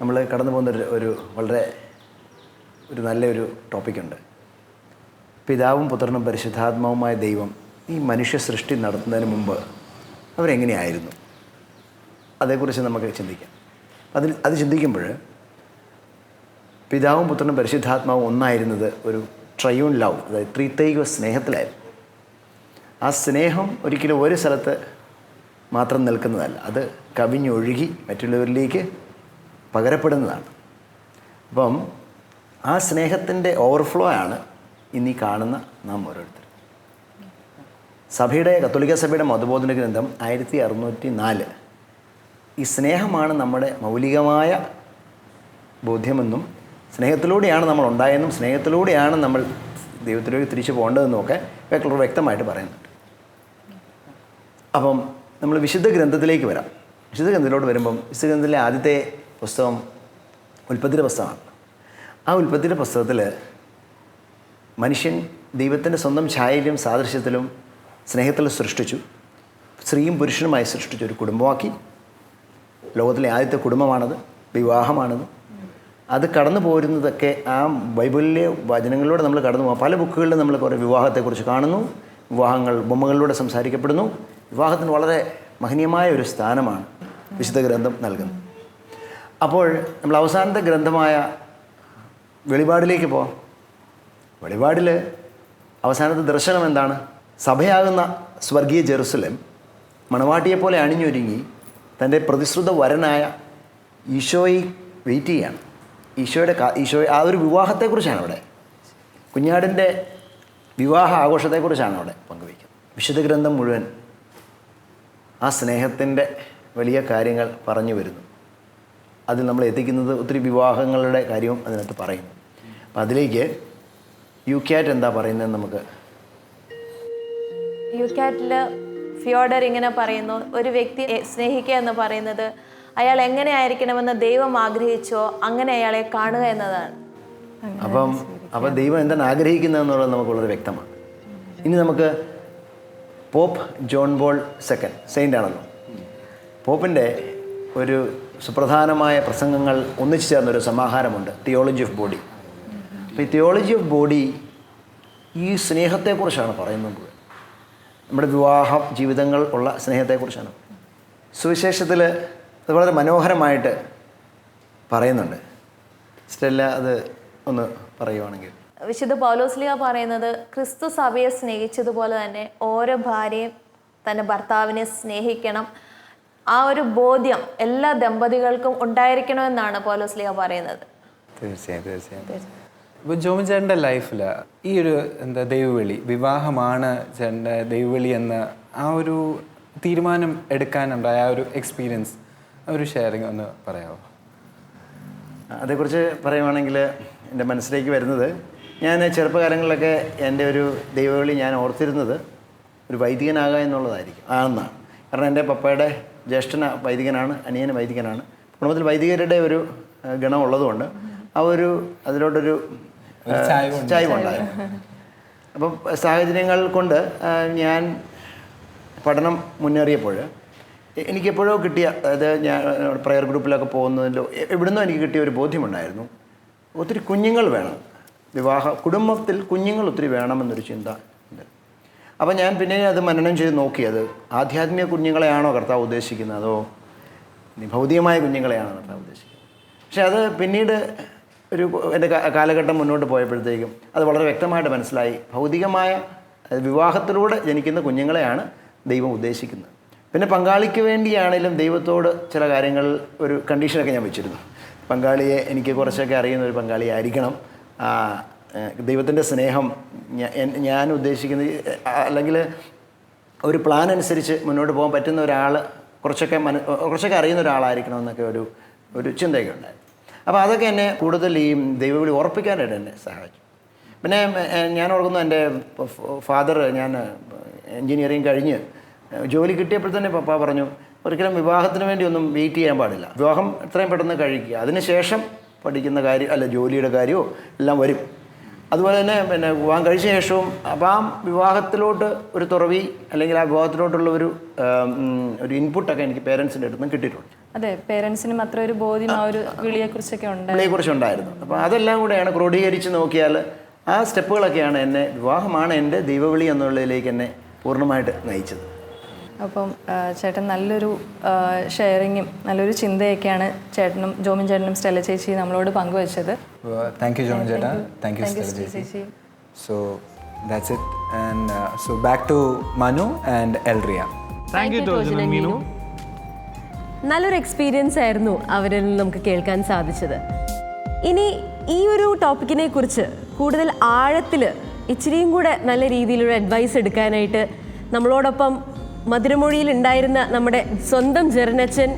S8: നമ്മൾ കടന്നു പോകുന്ന ഒരു വളരെ നല്ലൊരു ടോപ്പിക്കുണ്ട്. പിതാവും പുത്രനും പരിശുദ്ധാത്മാവുമായ ദൈവം ഈ മനുഷ്യ സൃഷ്ടി നടത്തുന്നതിന് മുമ്പ് അവരെങ്ങനെയായിരുന്നു, അതേക്കുറിച്ച് നമുക്ക് ചിന്തിക്കാം. അത് ചിന്തിക്കുമ്പോൾ പിതാവും പുത്രനും പരിശുദ്ധാത്മാവും ഒന്നായിരുന്നത് ഒരു ട്രയൂൺ ലവ്, അതായത് ത്രിത്വൈക സ്നേഹത്തിലായിരുന്നു. ആ സ്നേഹം ഒരിക്കലും ഒരു സ്ഥലത്ത് മാത്രം നിൽക്കുന്നതല്ല, അത് കവിഞ്ഞൊഴുകി മറ്റുള്ളവരിലേക്ക് പകരപ്പെടുന്നതാണ്. അപ്പം ആ സ്നേഹത്തിൻ്റെ ഓവർഫ്ലോ ആണ് ഇന്നീ കാണുന്ന നാം ഓരോരുത്തരും. കത്തോലിക്ക സഭയുടെ മതബോധന ഗ്രന്ഥം 1604 ഈ സ്നേഹമാണ് നമ്മുടെ മൗലികമായ ബോധ്യമെന്നും സ്നേഹത്തിലൂടെയാണ് നമ്മൾ ഉണ്ടായെന്നും സ്നേഹത്തിലൂടെയാണ് നമ്മൾ ദൈവത്തിലേക്ക് തിരിച്ചു പോകേണ്ടതെന്നും ഒക്കെ വ്യക്തമായിട്ട് പറയുന്നുണ്ട്. അപ്പം നമ്മൾ വിശുദ്ധ ഗ്രന്ഥത്തിലേക്ക് വരാം. വിശുദ്ധ ഗ്രന്ഥത്തിലോട്ട് വരുമ്പം വിശുദ്ധ ഗ്രന്ഥത്തിലെ ആദ്യത്തെ പുസ്തകം ഉൽപ്പത്തിയുടെ പുസ്തകമാണ്. ആ ഉൽപ്പത്തിയുടെ പുസ്തകത്തിൽ മനുഷ്യൻ ദൈവത്തിൻ്റെ സ്വന്തം ഛായയിലും സാദൃശ്യത്തിലും സ്നേഹത്തിൽ സൃഷ്ടിച്ചു. സ്ത്രീയും പുരുഷനുമായി സൃഷ്ടിച്ചു ഒരു കുടുംബമാക്കി. ലോകത്തിലെ ആദ്യത്തെ കുടുംബമാണത്, വിവാഹമാണത്. അത് കടന്നു പോരുന്നതൊക്കെ ആ ബൈബിളിലെ വചനങ്ങളിലൂടെ നമ്മൾ കടന്നു പോകാം. പല ബുക്കുകളിലും നമ്മൾ കുറേ വിവാഹത്തെക്കുറിച്ച് കാണുന്നു. വിവാഹങ്ങൾ ബൊമ്മകളിലൂടെ സംസാരിക്കപ്പെടുന്നു. വിവാഹത്തിന് വളരെ മഹനീയമായ ഒരു സ്ഥാനമാണ് വിശുദ്ധ ഗ്രന്ഥം നൽകുന്നത്. അപ്പോൾ നമ്മൾ അവസാനത്തെ ഗ്രന്ഥമായ വെളിപാടിലേക്ക് പോകാം. വെളിപാടിൽ അവസാനത്തെ ദർശനം എന്താണ്? സഭയാകുന്ന സ്വർഗീയ ജെറുസലേം മണവാട്ടിയെപ്പോലെ അണിഞ്ഞൊരുങ്ങി തൻ്റെ പ്രതിശ്രുത വരനായ ഈശോയെ വെയിറ്റ് ചെയ്യാണ്. ഈശോയെ ആ ഒരു വിവാഹത്തെക്കുറിച്ചാണ് അവിടെ, കുഞ്ഞാടിൻ്റെ വിവാഹ ആഘോഷത്തെക്കുറിച്ചാണ് അവിടെ പങ്കുവയ്ക്കുന്നത്. വിശുദ്ധ ഗ്രന്ഥം മുഴുവൻ ആ സ്നേഹത്തിൻ്റെ വലിയ കാര്യങ്ങൾ പറഞ്ഞു വരുന്നു. അതിൽ നമ്മൾ എത്തിക്കുന്നത് ഒത്തിരി വിവാഹങ്ങളുടെ കാര്യവും അതിനകത്ത് പറയുന്നു. അപ്പം അതിലേക്ക് യുക്യാറ്റ് എന്താ പറയുന്നത് നമുക്ക്?
S9: യുക്യാറ്റിൽ ഫിയോഡർ ഇങ്ങനെ പറയുന്നു, ഒരു വ്യക്തി സ്നേഹിക്കുക എന്ന് പറയുന്നത് അയാൾ എങ്ങനെയായിരിക്കണമെന്ന് ദൈവം ആഗ്രഹിച്ചോ അങ്ങനെ അയാളെ കാണുക എന്നതാണ്.
S8: അപ്പം ദൈവം എന്താണ് ആഗ്രഹിക്കുന്നതെന്നുള്ളത് നമുക്ക് വളരെ വ്യക്തമാണ്. ഇനി നമുക്ക് Pope John Paul II saint ആണല്ലോ, പോപ്പിൻ്റെ ഒരു സുപ്രധാനമായ പ്രസംഗങ്ങൾ ഒന്നിച്ചു ചേർന്നൊരു സമാഹാരമുണ്ട്, തിയോളജി ഓഫ് ബോഡി. അപ്പോൾ ഈ തിയോളജി ഓഫ് ബോഡി ഈ സ്നേഹത്തെക്കുറിച്ചാണ് പറയുന്നത്. നമ്മുടെ വിവാഹ ജീവിതങ്ങൾ ഉള്ള സ്നേഹത്തെക്കുറിച്ചാണ്. സുവിശേഷത്തിൽ അത് വളരെ മനോഹരമായിട്ട് പറയുന്നുണ്ട്. സ്റ്റെല്ല അത് ഒന്ന് പറയുവാണെങ്കിൽ.
S9: വിശുദ്ധ പൗലോസ്ലീഹ പറയുന്നത് ക്രിസ്തു സഭയെ സ്നേഹിച്ചതുപോലെ തന്നെ ഓരോ ഭാര്യയും തൻ്റെ ഭർത്താവിനെ സ്നേഹിക്കണം. ആ ഒരു ബോധ്യം എല്ലാ ദമ്പതികൾക്കും ഉണ്ടായിരിക്കണമെന്നാണ് പൗലോസ്ലീഹ പറയുന്നത്.
S6: തീർച്ചയായും. ഇപ്പോൾ ജോമിൻ ചേട്ടൻ്റെ ലൈഫിൽ ഈ ഒരു ദൈവവിളി, വിവാഹമാണ് ചേട്ടൻ്റെ ദൈവവിളി എന്ന ആ ഒരു തീരുമാനം എടുക്കാനുണ്ടായ ആ ഒരു എക്സ്പീരിയൻസ്, ഒരു ഷെയറിങ് ഒന്ന് പറയാമോ?
S8: അതേക്കുറിച്ച് പറയുവാണെങ്കിൽ എൻ്റെ മനസ്സിലേക്ക് വരുന്നത്, ഞാൻ ചെറുപ്പകാലങ്ങളിലൊക്കെ എൻ്റെ ഒരു ദൈവവിളി ഞാൻ ഓർത്തിരുന്നത് ഒരു വൈദികനാകുക എന്നുള്ളതായിരിക്കും ആണെന്നാണ്. കാരണം എൻ്റെ പപ്പയുടെ ജ്യേഷ്ഠന വൈദികനാണ്, അനിയന് വൈദികനാണ്. കുടുംബത്തിൽ വൈദികരുടെ ഒരു ഗണം ഉള്ളതുകൊണ്ട് ആ ഒരു അതിലോട്ടൊരു ചായ്വുണ്ടായിരുന്നു. അപ്പം സാഹചര്യങ്ങൾ കൊണ്ട് ഞാൻ പഠനം മുന്നേറിയപ്പോൾ എനിക്കെപ്പോഴോ കിട്ടിയ, അതായത് ഞാൻ പ്രയർ ഗ്രൂപ്പിലൊക്കെ പോകുന്നതിലോ എവിടുന്നോ എനിക്ക് കിട്ടിയ ഒരു ബോധ്യമുണ്ടായിരുന്നു, ഒത്തിരി കുഞ്ഞുങ്ങൾ വേണം, കുടുംബത്തിൽ കുഞ്ഞുങ്ങൾ ഒത്തിരി വേണമെന്നൊരു ചിന്ത ഉണ്ട്. അപ്പം ഞാൻ പിന്നെ അത് മനനം ചെയ്ത് നോക്കിയത് ആധ്യാത്മിക കുഞ്ഞുങ്ങളെയാണോ കർത്താവ് ഉദ്ദേശിക്കുന്നത്, അതോ ഭൗതികമായ കുഞ്ഞുങ്ങളെയാണോ കർത്താവ് ഉദ്ദേശിക്കുന്നത്? പക്ഷെ അത് പിന്നീട് ഒരു എൻ്റെ കാലഘട്ടം മുന്നോട്ട് പോയപ്പോഴത്തേക്കും അത് വളരെ വ്യക്തമായിട്ട് മനസ്സിലായി, ഭൗതികമായ വിവാഹത്തിലൂടെ ജനിക്കുന്ന കുഞ്ഞുങ്ങളെയാണ് ദൈവം ഉദ്ദേശിക്കുന്നത്. പിന്നെ പങ്കാളിക്ക് വേണ്ടിയാണെങ്കിലും ദൈവത്തോട് ചില കാര്യങ്ങൾ ഒരു കണ്ടീഷനൊക്കെ ഞാൻ വെച്ചിരുന്നു. പങ്കാളിയെ എനിക്ക് കുറച്ചൊക്കെ അറിയുന്ന ഒരു പങ്കാളിയായിരിക്കണം, ദൈവത്തിൻ്റെ സ്നേഹം ഞാൻ ഉദ്ദേശിക്കുന്ന അല്ലെങ്കിൽ ഒരു പ്ലാൻ അനുസരിച്ച് മുന്നോട്ട് പോകാൻ പറ്റുന്ന ഒരാൾ, കുറച്ചൊക്കെ അറിയുന്ന ഒരാളായിരിക്കണം എന്നൊക്കെ ഒരു ചിന്തയൊക്കെ ഉണ്ടായിരുന്നു. അപ്പോൾ അതൊക്കെ എന്നെ കൂടുതൽ ഈ ദൈവവിളി ഉറപ്പിക്കാനായിട്ട് എന്നെ സഹായിച്ചു. പിന്നെ ഞാൻ ഓർക്കുന്നു, എൻ്റെ ഫാദർ, ഞാൻ എൻജിനീയറിങ് കഴിഞ്ഞ് ജോലി കിട്ടിയപ്പോൾ തന്നെ പപ്പ പറഞ്ഞു, ഒരിക്കലും വിവാഹത്തിന് വേണ്ടി ഒന്നും വെയിറ്റ് ചെയ്യാൻ പാടില്ല, വിവാഹം എത്രയും പെട്ടെന്ന് കഴിക്കുക, അതിനുശേഷം പഠിക്കുന്ന കാര്യം അല്ല ജോലിയുടെ കാര്യമോ എല്ലാം വരും. അതുപോലെ തന്നെ പിന്നെ വിവാഹം കഴിച്ച ശേഷവും അപ്പം ആ വിവാഹത്തിലോട്ട് ഒരു തുറവി അല്ലെങ്കിൽ ആ വിവാഹത്തിലോട്ടുള്ള ഒരു ഇൻപുട്ടൊക്കെ എനിക്ക് പേരൻസിൻ്റെ അടുത്ത് നിന്ന് കിട്ടിയിട്ടുണ്ട്.
S7: അതെ, പേരൻസിനും അത്ര ഒരു ബോധ്യം ആ ഒരു വിളിയെക്കുറിച്ചൊക്കെ
S8: ഉണ്ടായിരുന്നു. അപ്പോൾ അതെല്ലാം കൂടെയാണ് ക്രോഡീകരിച്ച് നോക്കിയാൽ ആ സ്റ്റെപ്പുകളൊക്കെയാണ് എന്നെ, വിവാഹമാണ് എൻ്റെ ദൈവവിളി എന്നുള്ളതിലേക്ക് എന്നെ പൂർണ്ണമായിട്ട് നയിച്ചത്.
S7: അപ്പം ചേട്ടൻ നല്ലൊരു ഷെയറിങ്ങും നല്ലൊരു ചിന്തയൊക്കെയാണ് ജോമിൻ ചേട്ടനും സ്റ്റെല്ല ചേച്ചി നമ്മളോട് പങ്കുവച്ചത്.
S6: താങ്ക് യു ജോമിൻ ചേട്ടാ, താങ്ക് യു സ്റ്റെല്ല ചേച്ചി. So that's it. And so back to Manu and Elria.
S3: Thank you Tojan and Meenu.
S4: നല്ലൊരു എക്സ്പീരിയൻസ് ആയിരുന്നു അവരിൽ നിന്ന് നമുക്ക് കേൾക്കാൻ സാധിച്ചത്. ഇനി ഈ ഒരു ടോപ്പിക്കിനെ കുറിച്ച് കൂടുതൽ ആഴത്തിൽ ഇച്ചിരിയും കൂടെ നല്ല രീതിയിലുള്ള അഡ്വൈസ് എടുക്കാനായിട്ട് നമ്മളോടൊപ്പം മധുരമൊഴിയിൽ ഉണ്ടായിരുന്ന നമ്മുടെ സ്വന്തം ജെറിനച്ഛൻ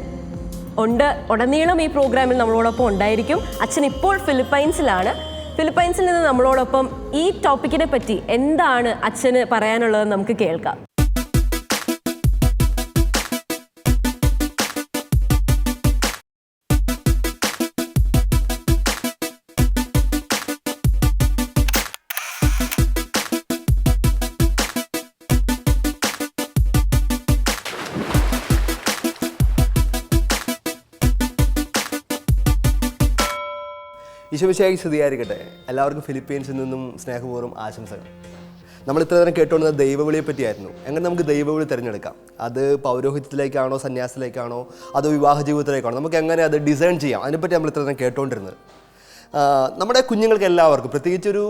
S4: ഉണ്ട്. ഉടനീളം ഈ പ്രോഗ്രാമിൽ നമ്മളോടൊപ്പം ഉണ്ടായിരിക്കും. അച്ഛൻ ഇപ്പോൾ ഫിലിപ്പൈൻസിലാണ്. ഫിലിപ്പൈൻസിൽ നിന്ന് നമ്മളോടൊപ്പം ഈ ടോപ്പിക്കിനെ പറ്റി എന്താണ് അച്ഛന് പറയാനുള്ളതെന്ന് നമുക്ക് കേൾക്കാം.
S10: ഈശോമിശിഹായ്ക്ക് സ്തുതിയായിരിക്കട്ടെ. എല്ലാവർക്കും ഫിലിപ്പീൻസിൽ നിന്നും സ്നേഹപൂർവ്വം ആശംസകൾ. നമ്മൾ ഇത്ര നേരം കേട്ടുകൊണ്ടിരുന്ന ദൈവവിളിയെ പറ്റിയായിരുന്നു. എങ്ങനെ നമുക്ക് ദൈവവിളി തിരഞ്ഞെടുക്കാം? അത് പൗരോഹിത്യത്തിലേക്കാണോ, സന്യാസത്തിലേക്കാണോ, അതോ വിവാഹ ജീവിതത്തിലേക്കാണോ? നമുക്ക് എങ്ങനെ അത് ഡിസൈൻ ചെയ്യാം? അതിനെപ്പറ്റി നമ്മൾ ഇത്ര നേരം കേട്ടുകൊണ്ടിരുന്നത്. നമ്മുടെ കുഞ്ഞുങ്ങൾക്ക് എല്ലാവർക്കും, പ്രത്യേകിച്ചൊരു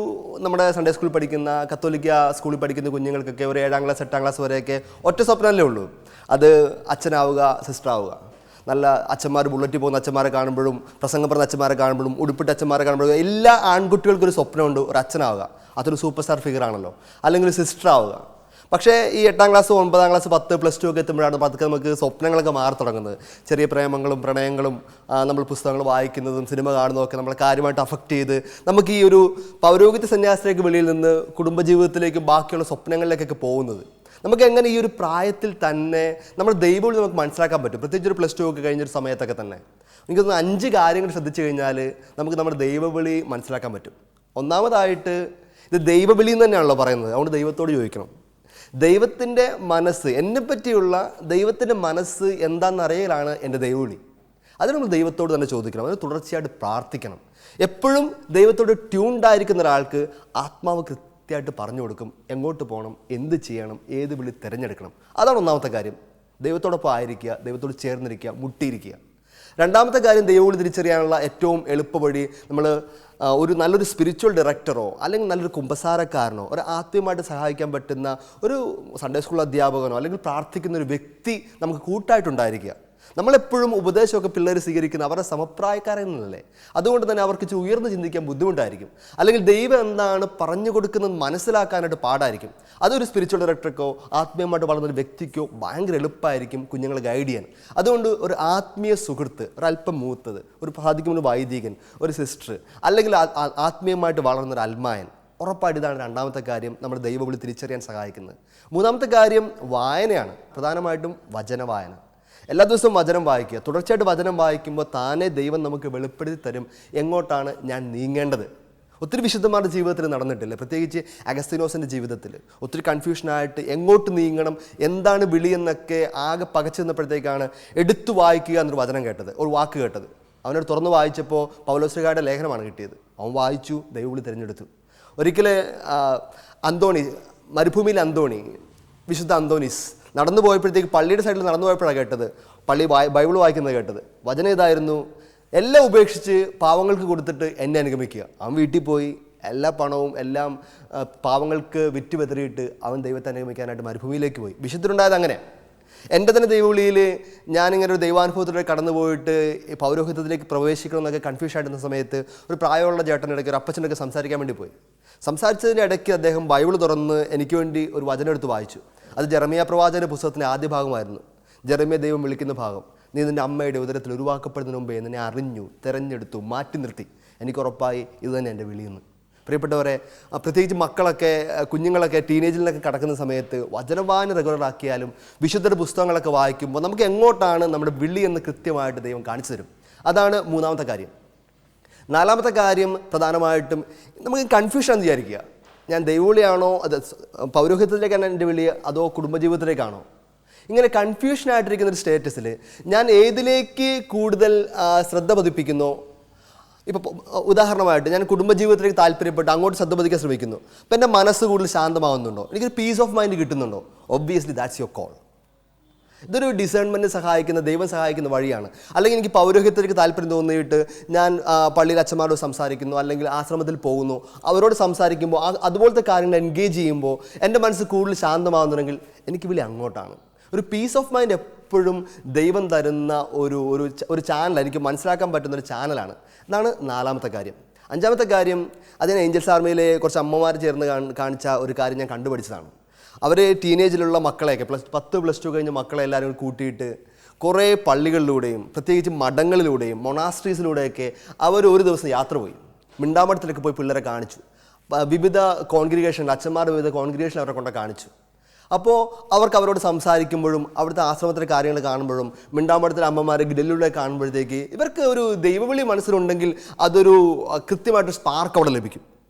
S10: നമ്മുടെ സൺഡേ സ്കൂളിൽ പഠിക്കുന്ന, കത്തോലിക്ക സ്കൂളിൽ പഠിക്കുന്ന കുഞ്ഞുങ്ങൾക്കൊക്കെ ഒരു 7ാം ക്ലാസ് 8ാം ക്ലാസ് വരെയൊക്കെ ഒറ്റ സ്വപ്നമല്ലേ ഉള്ളൂ, അത് അച്ഛനാവുക, സിസ്റ്റർ ആവുക. നല്ല അച്ഛന്മാർ, ബുള്ളറ്റിൽ പോകുന്ന അച്ഛന്മാരെ കാണുമ്പോഴും, പ്രസംഗം പറഞ്ഞ അച്ഛന്മാരെ കാണുമ്പോഴും, ഉടുപ്പിട്ട അച്ഛന്മാരെ കാണുമ്പോഴും എല്ലാ ആൺകുട്ടികൾക്കൊരു സ്വപ്നമുണ്ട്, ഒരു അച്ഛനാവുക. അതൊരു സൂപ്പർ സ്റ്റാർ ഫിഗർ ആണല്ലോ. അല്ലെങ്കിൽ ഒരു സിസ്റ്റർ ആവുക. പക്ഷേ ഈ 8ാം ക്ലാസ് 9ാം ക്ലാസ് 10 +2 ഒക്കെ എത്തുമ്പോഴാണ് പതുക്കെ നമുക്ക് സ്വപ്നങ്ങളൊക്കെ മാറി തുടങ്ങുന്നത്. ചെറിയ പ്രേമങ്ങളും പ്രണയങ്ങളും നമ്മൾ പുസ്തകങ്ങൾ വായിക്കുന്നതും സിനിമ കാണുന്നതൊക്കെ നമ്മളെ കാര്യമായിട്ട് അഫക്റ്റ് ചെയ്ത് നമുക്ക് ഈ ഒരു പൗരോഹിത്യ സന്യാസത്തിലേക്ക് വെളിയിൽ നിന്ന് കുടുംബജീവിതത്തിലേക്കും ബാക്കിയുള്ള സ്വപ്നങ്ങളിലേക്കൊക്കെ പോകുന്നത്. നമുക്ക് എങ്ങനെ ഈ ഒരു പ്രായത്തിൽ തന്നെ നമ്മുടെ ദൈവവിളി നമുക്ക് മനസ്സിലാക്കാൻ പറ്റും? പ്രത്യേകിച്ച് ഒരു +2 ഒക്കെ കഴിഞ്ഞൊരു സമയത്തൊക്കെ തന്നെ എനിക്ക് തോന്നുന്നു 5 കാര്യങ്ങൾ ശ്രദ്ധിച്ചു കഴിഞ്ഞാൽ നമുക്ക് നമ്മുടെ ദൈവവിളി മനസ്സിലാക്കാൻ പറ്റും. ഒന്നാമതായിട്ട്, ഇത് ദൈവവിളി എന്ന് തന്നെയാണല്ലോ പറയുന്നത്, അതുകൊണ്ട് ദൈവത്തോട് ചോദിക്കണം. ദൈവത്തിൻ്റെ മനസ്സ്, എന്നെപ്പറ്റിയുള്ള ദൈവത്തിൻ്റെ മനസ്സ് എന്താണെന്നറിയലാണ് എൻ്റെ ദൈവവിളി. അത് നമ്മൾ ദൈവത്തോട് തന്നെ ചോദിക്കണം. അതിന് തുടർച്ചയായിട്ട് പ്രാർത്ഥിക്കണം. എപ്പോഴും ദൈവത്തോട് ട്യൂൺഡായിരിക്കുന്ന ഒരാൾക്ക് ആത്മാവ് കൃത്യമായിട്ട് പറഞ്ഞു കൊടുക്കും എങ്ങോട്ട് പോകണം, എന്ത് ചെയ്യണം, ഏത് വിളി തിരഞ്ഞെടുക്കണം. അതാണ് ഒന്നാമത്തെ കാര്യം. ദൈവത്തോടൊപ്പം ആയിരിക്കുക, ദൈവത്തോട് ചേർന്നിരിക്കുക, മുട്ടിയിരിക്കുക. രണ്ടാമത്തെ കാര്യം, ദൈവവിളി തിരിച്ചറിയാനുള്ള ഏറ്റവും എളുപ്പവഴി നമ്മൾ ഒരു നല്ലൊരു സ്പിരിച്വൽ ഡയറക്ടറോ അല്ലെങ്കിൽ നല്ലൊരു കുമ്പസാരക്കാരനോ ഒരു ആത്മീയമായിട്ട് സഹായിക്കാൻ പറ്റുന്ന ഒരു സൺഡേ സ്കൂൾ അധ്യാപകനോ അല്ലെങ്കിൽ പ്രാർത്ഥിക്കുന്ന ഒരു വ്യക്തി നമുക്ക് കൂട്ടായിട്ടുണ്ടായിരിക്കുക. നമ്മളെപ്പോഴും ഉപദേശമൊക്കെ പിള്ളേർ സ്വീകരിക്കുന്ന അവരുടെ സമപ്രായക്കാരെന്നല്ലേ. അതുകൊണ്ട് തന്നെ അവർക്ക് ഇച്ചിരി ഉയർന്ന് ചിന്തിക്കാൻ ബുദ്ധിമുട്ടായിരിക്കും. അല്ലെങ്കിൽ ദൈവം എന്താണ് പറഞ്ഞു കൊടുക്കുന്നത് മനസ്സിലാക്കാനായിട്ട് പാടായിരിക്കും. അതൊരു സ്പിരിച്വൽ ഡയറക്ടർക്കോ ആത്മീയമായിട്ട് വളർന്നൊരു വ്യക്തിക്കോ ഭയങ്കര എളുപ്പമായിരിക്കും കുഞ്ഞുങ്ങളെ ഗൈഡ് ചെയ്യാൻ. അതുകൊണ്ട് ഒരു ആത്മീയ സുഹൃത്ത്, ഒരല്പം മൂത്തത്, ഒരു സാധിക്കുമ്പോൾ വൈദികൻ, ഒരു സിസ്റ്റർ, അല്ലെങ്കിൽ ആത്മീയമായിട്ട് വളർന്നൊരു അൽമായൻ, ഉറപ്പായിട്ട് ഇതാണ് രണ്ടാമത്തെ കാര്യം നമ്മുടെ ദൈവവിളി തിരിച്ചറിയാൻ സഹായിക്കുന്നത്. മൂന്നാമത്തെ കാര്യം വായനയാണ്, പ്രധാനമായിട്ടും വചനവായന. എല്ലാ ദിവസവും വചനം വായിക്കുക. തുടർച്ചയായിട്ട് വചനം വായിക്കുമ്പോൾ താനേ ദൈവം നമുക്ക് വെളിപ്പെടുത്തി തരും എങ്ങോട്ടാണ് ഞാൻ നീങ്ങേണ്ടത്. ഒത്തിരി വിശുദ്ധന്മാരുടെ ജീവിതത്തിൽ നടന്നിട്ടില്ല, പ്രത്യേകിച്ച് അഗസ്തീനോസിൻ്റെ ജീവിതത്തിൽ ഒത്തിരി കൺഫ്യൂഷനായിട്ട് എങ്ങോട്ട് നീങ്ങണം, എന്താണ് വിളി എന്നൊക്കെ ആകെ പകച്ചു നിന്നപ്പോഴത്തേക്കാണ് എടുത്തു വായിക്കുക എന്നൊരു വചനം കേട്ടത്, ഒരു വാക്ക് കേട്ടത്. അവനോട് തുറന്ന് വായിച്ചപ്പോൾ പൗലോസ്ലീഹായുടെ ലേഖനമാണ് കിട്ടിയത്. അവൻ വായിച്ചു, ദൈവവിളി തിരഞ്ഞെടുത്തു. ഒരിക്കൽ അന്തോണി, മരുഭൂമിയിലെ അന്തോണി, വിശുദ്ധ അന്തോണീസ് നടന്നു പോയപ്പോഴത്തേക്ക് പള്ളിയുടെ സൈഡിൽ നടന്നു പോയപ്പോഴാണ് കേട്ടത്, ബൈബിൾ വായിക്കുന്നത് കേട്ടത്. വചനം ഇതായിരുന്നു, എല്ലാം ഉപേക്ഷിച്ച് പാവങ്ങൾക്ക് കൊടുത്തിട്ട് എന്നെ അനുഗമിക്കുക. അവൻ വീട്ടിൽ പോയി എല്ലാ പണവും എല്ലാം പാവങ്ങൾക്ക് വിറ്റ് വെതറിയിട്ട് അവൻ ദൈവത്തെ അനുഗമിക്കാനായിട്ട് മരുഭൂമിയിലേക്ക് പോയി. വിശുദ്ധരുണ്ടായത് അങ്ങനെ. എൻ്റെ തന്നെ ദൈവവിളിയിൽ ഞാനിങ്ങനെ ഒരു ദൈവാനുഭവത്തിലൂടെ കടന്നു പോയിട്ട് പൗരോഹിത്യത്തിലേക്ക് പ്രവേശിക്കണം എന്നൊക്കെ കൺഫ്യൂഷൻ ആയിരുന്ന സമയത്ത് ഒരു പ്രായമുള്ള ചേട്ടൻ്റെ ഇടയ്ക്ക്, ഒരു അപ്പച്ചൻ്റെ ഒക്കെ സംസാരിക്കാൻ വേണ്ടി പോയി. സംസാരിച്ചതിൻ്റെ ഇടയ്ക്ക് അദ്ദേഹം ബൈബിൾ തുറന്ന് എനിക്ക് വേണ്ടി ഒരു വചനം എടുത്ത് വായിച്ചു. അത് ജെറമിയ പ്രവാചകന്റെ പുസ്തകത്തിൻ്റെ ആദ്യ ഭാഗമായിരുന്നു. ജെറമിയ ദൈവം വിളിക്കുന്ന ഭാഗം. നീ നിൻ്റെ അമ്മയുടെ ഉദരത്തിൽ ഉരുവാക്കപ്പെടുന്നതിന് മുമ്പേ നിന്നെ അറിഞ്ഞു, തിരഞ്ഞെടുത്തു, മാറ്റി നിർത്തി. എനിക്ക് ഉറപ്പായി ഇത് തന്നെ എൻ്റെ വിളിയെന്ന്. പ്രിയപ്പെട്ടവരെ, പ്രത്യേകിച്ച് മക്കളൊക്കെ, കുഞ്ഞുങ്ങളൊക്കെ ടീനേജിലൊക്കെ കടക്കുന്ന സമയത്ത് വചനവായന റെഗുലർ ആക്കിയാലും വിശുദ്ധരുടെ പുസ്തകങ്ങളൊക്കെ വായിക്കുമ്പോൾ നമുക്ക് എങ്ങോട്ടാണ് നമ്മുടെ വിളി എന്ന് കൃത്യമായിട്ട് ദൈവം കാണിച്ചു തരും. അതാണ് മൂന്നാമത്തെ കാര്യം. നാലാമത്തെ കാര്യം പ്രധാനമായിട്ടും നമുക്ക് കൺഫ്യൂഷൻ എന്ന് വിചാരിക്കുക. ഞാൻ ദൈവവിളിയാണോ, അത് പൗരോഹിത്യത്തിലേക്കാണ് എൻ്റെ വിളി, അതോ കുടുംബജീവിതത്തിലേക്കാണോ? ഇങ്ങനെ കൺഫ്യൂഷനായിട്ടിരിക്കുന്ന ഒരു സ്റ്റേറ്റസിൽ ഞാൻ ഏതിലേക്ക് കൂടുതൽ ശ്രദ്ധ പതിപ്പിക്കുന്നോ, ഇപ്പോൾ ഉദാഹരണമായിട്ട് ഞാൻ കുടുംബജീവിതത്തിലേക്ക് താല്പര്യപ്പെട്ട് അങ്ങോട്ട് ശ്രദ്ധ പതിക്കാൻ ശ്രമിക്കുന്നു, അപ്പം എൻ്റെ മനസ്സ് കൂടുതൽ ശാന്തമാവുന്നുണ്ടോ, എനിക്കൊരു പീസ് ഓഫ് മൈൻഡ് കിട്ടുന്നുണ്ടോ? Obviously that's your call. ഇതൊരു ഡിസേൺമെൻറ്റ് സഹായിക്കുന്ന, ദൈവം സഹായിക്കുന്ന വഴിയാണ്. അല്ലെങ്കിൽ എനിക്ക് പൗരോഹിത്യത്തിലേക്ക് താല്പര്യം തോന്നിയിട്ട് ഞാൻ പള്ളിയിൽ അച്ഛന്മാരോട് സംസാരിക്കുന്നു, അല്ലെങ്കിൽ ആശ്രമത്തിൽ പോകുന്നു, അവരോട് സംസാരിക്കുമ്പോൾ അതുപോലത്തെ കാര്യങ്ങൾ എൻഗേജ് ചെയ്യുമ്പോൾ എൻ്റെ മനസ്സ് കൂടുതൽ ശാന്തമാകുന്നുണ്ടെങ്കിൽ എനിക്ക് വിളി അങ്ങോട്ടാണ്. ഒരു പീസ് ഓഫ് മൈൻഡ് എപ്പോഴും ദൈവം തരുന്ന ഒരു ചാനൽ, എനിക്ക് മനസ്സിലാക്കാൻ പറ്റുന്ന ഒരു ചാനലാണ്. ഇതാണ് നാലാമത്തെ കാര്യം. അഞ്ചാമത്തെ കാര്യം, അതിന് ഏഞ്ചൽസ് ആർമിയിലെ കുറച്ച് അമ്മമാർ ചേർന്ന് കാണിച്ച ഒരു കാര്യം ഞാൻ കണ്ടുപിടിച്ചതാണ്. അവർ ടീനേജിലുള്ള മക്കളെയൊക്കെ +10 കഴിഞ്ഞ മക്കളെ എല്ലാവരും കൂട്ടിയിട്ട് കുറേ പള്ളികളിലൂടെയും പ്രത്യേകിച്ച് മഠങ്ങളിലൂടെയും മൊണാസ്ട്രീസിലൂടെയൊക്കെ അവർ ഒരു ദിവസം യാത്ര പോയി. മിണ്ടാമഠത്തിലൊക്കെ പോയി പിള്ളേരെ കാണിച്ചു. വിവിധ കോൺഗ്രിഗേഷൻ, അച്ഛന്മാരുടെ വിവിധ കോൺഗ്രിഗേഷൻ അവരെ കൊണ്ട് കാണിച്ചു. അപ്പോൾ അവരോട് സംസാരിക്കുമ്പോഴും അവിടുത്തെ ആശ്രമത്തിലെ കാര്യങ്ങൾ കാണുമ്പോഴും മിണ്ടാമഠത്തിലെ അമ്മമാരെ ഗ്രില്ലിലൂടെ കാണുമ്പോഴത്തേക്ക് ഇവർക്ക് ഒരു ദൈവവിളി മനസ്സിലുണ്ടെങ്കിൽ അതൊരു കൃത്യമായിട്ട് സ്പാർക്ക് അവിടെ ലഭിക്കും.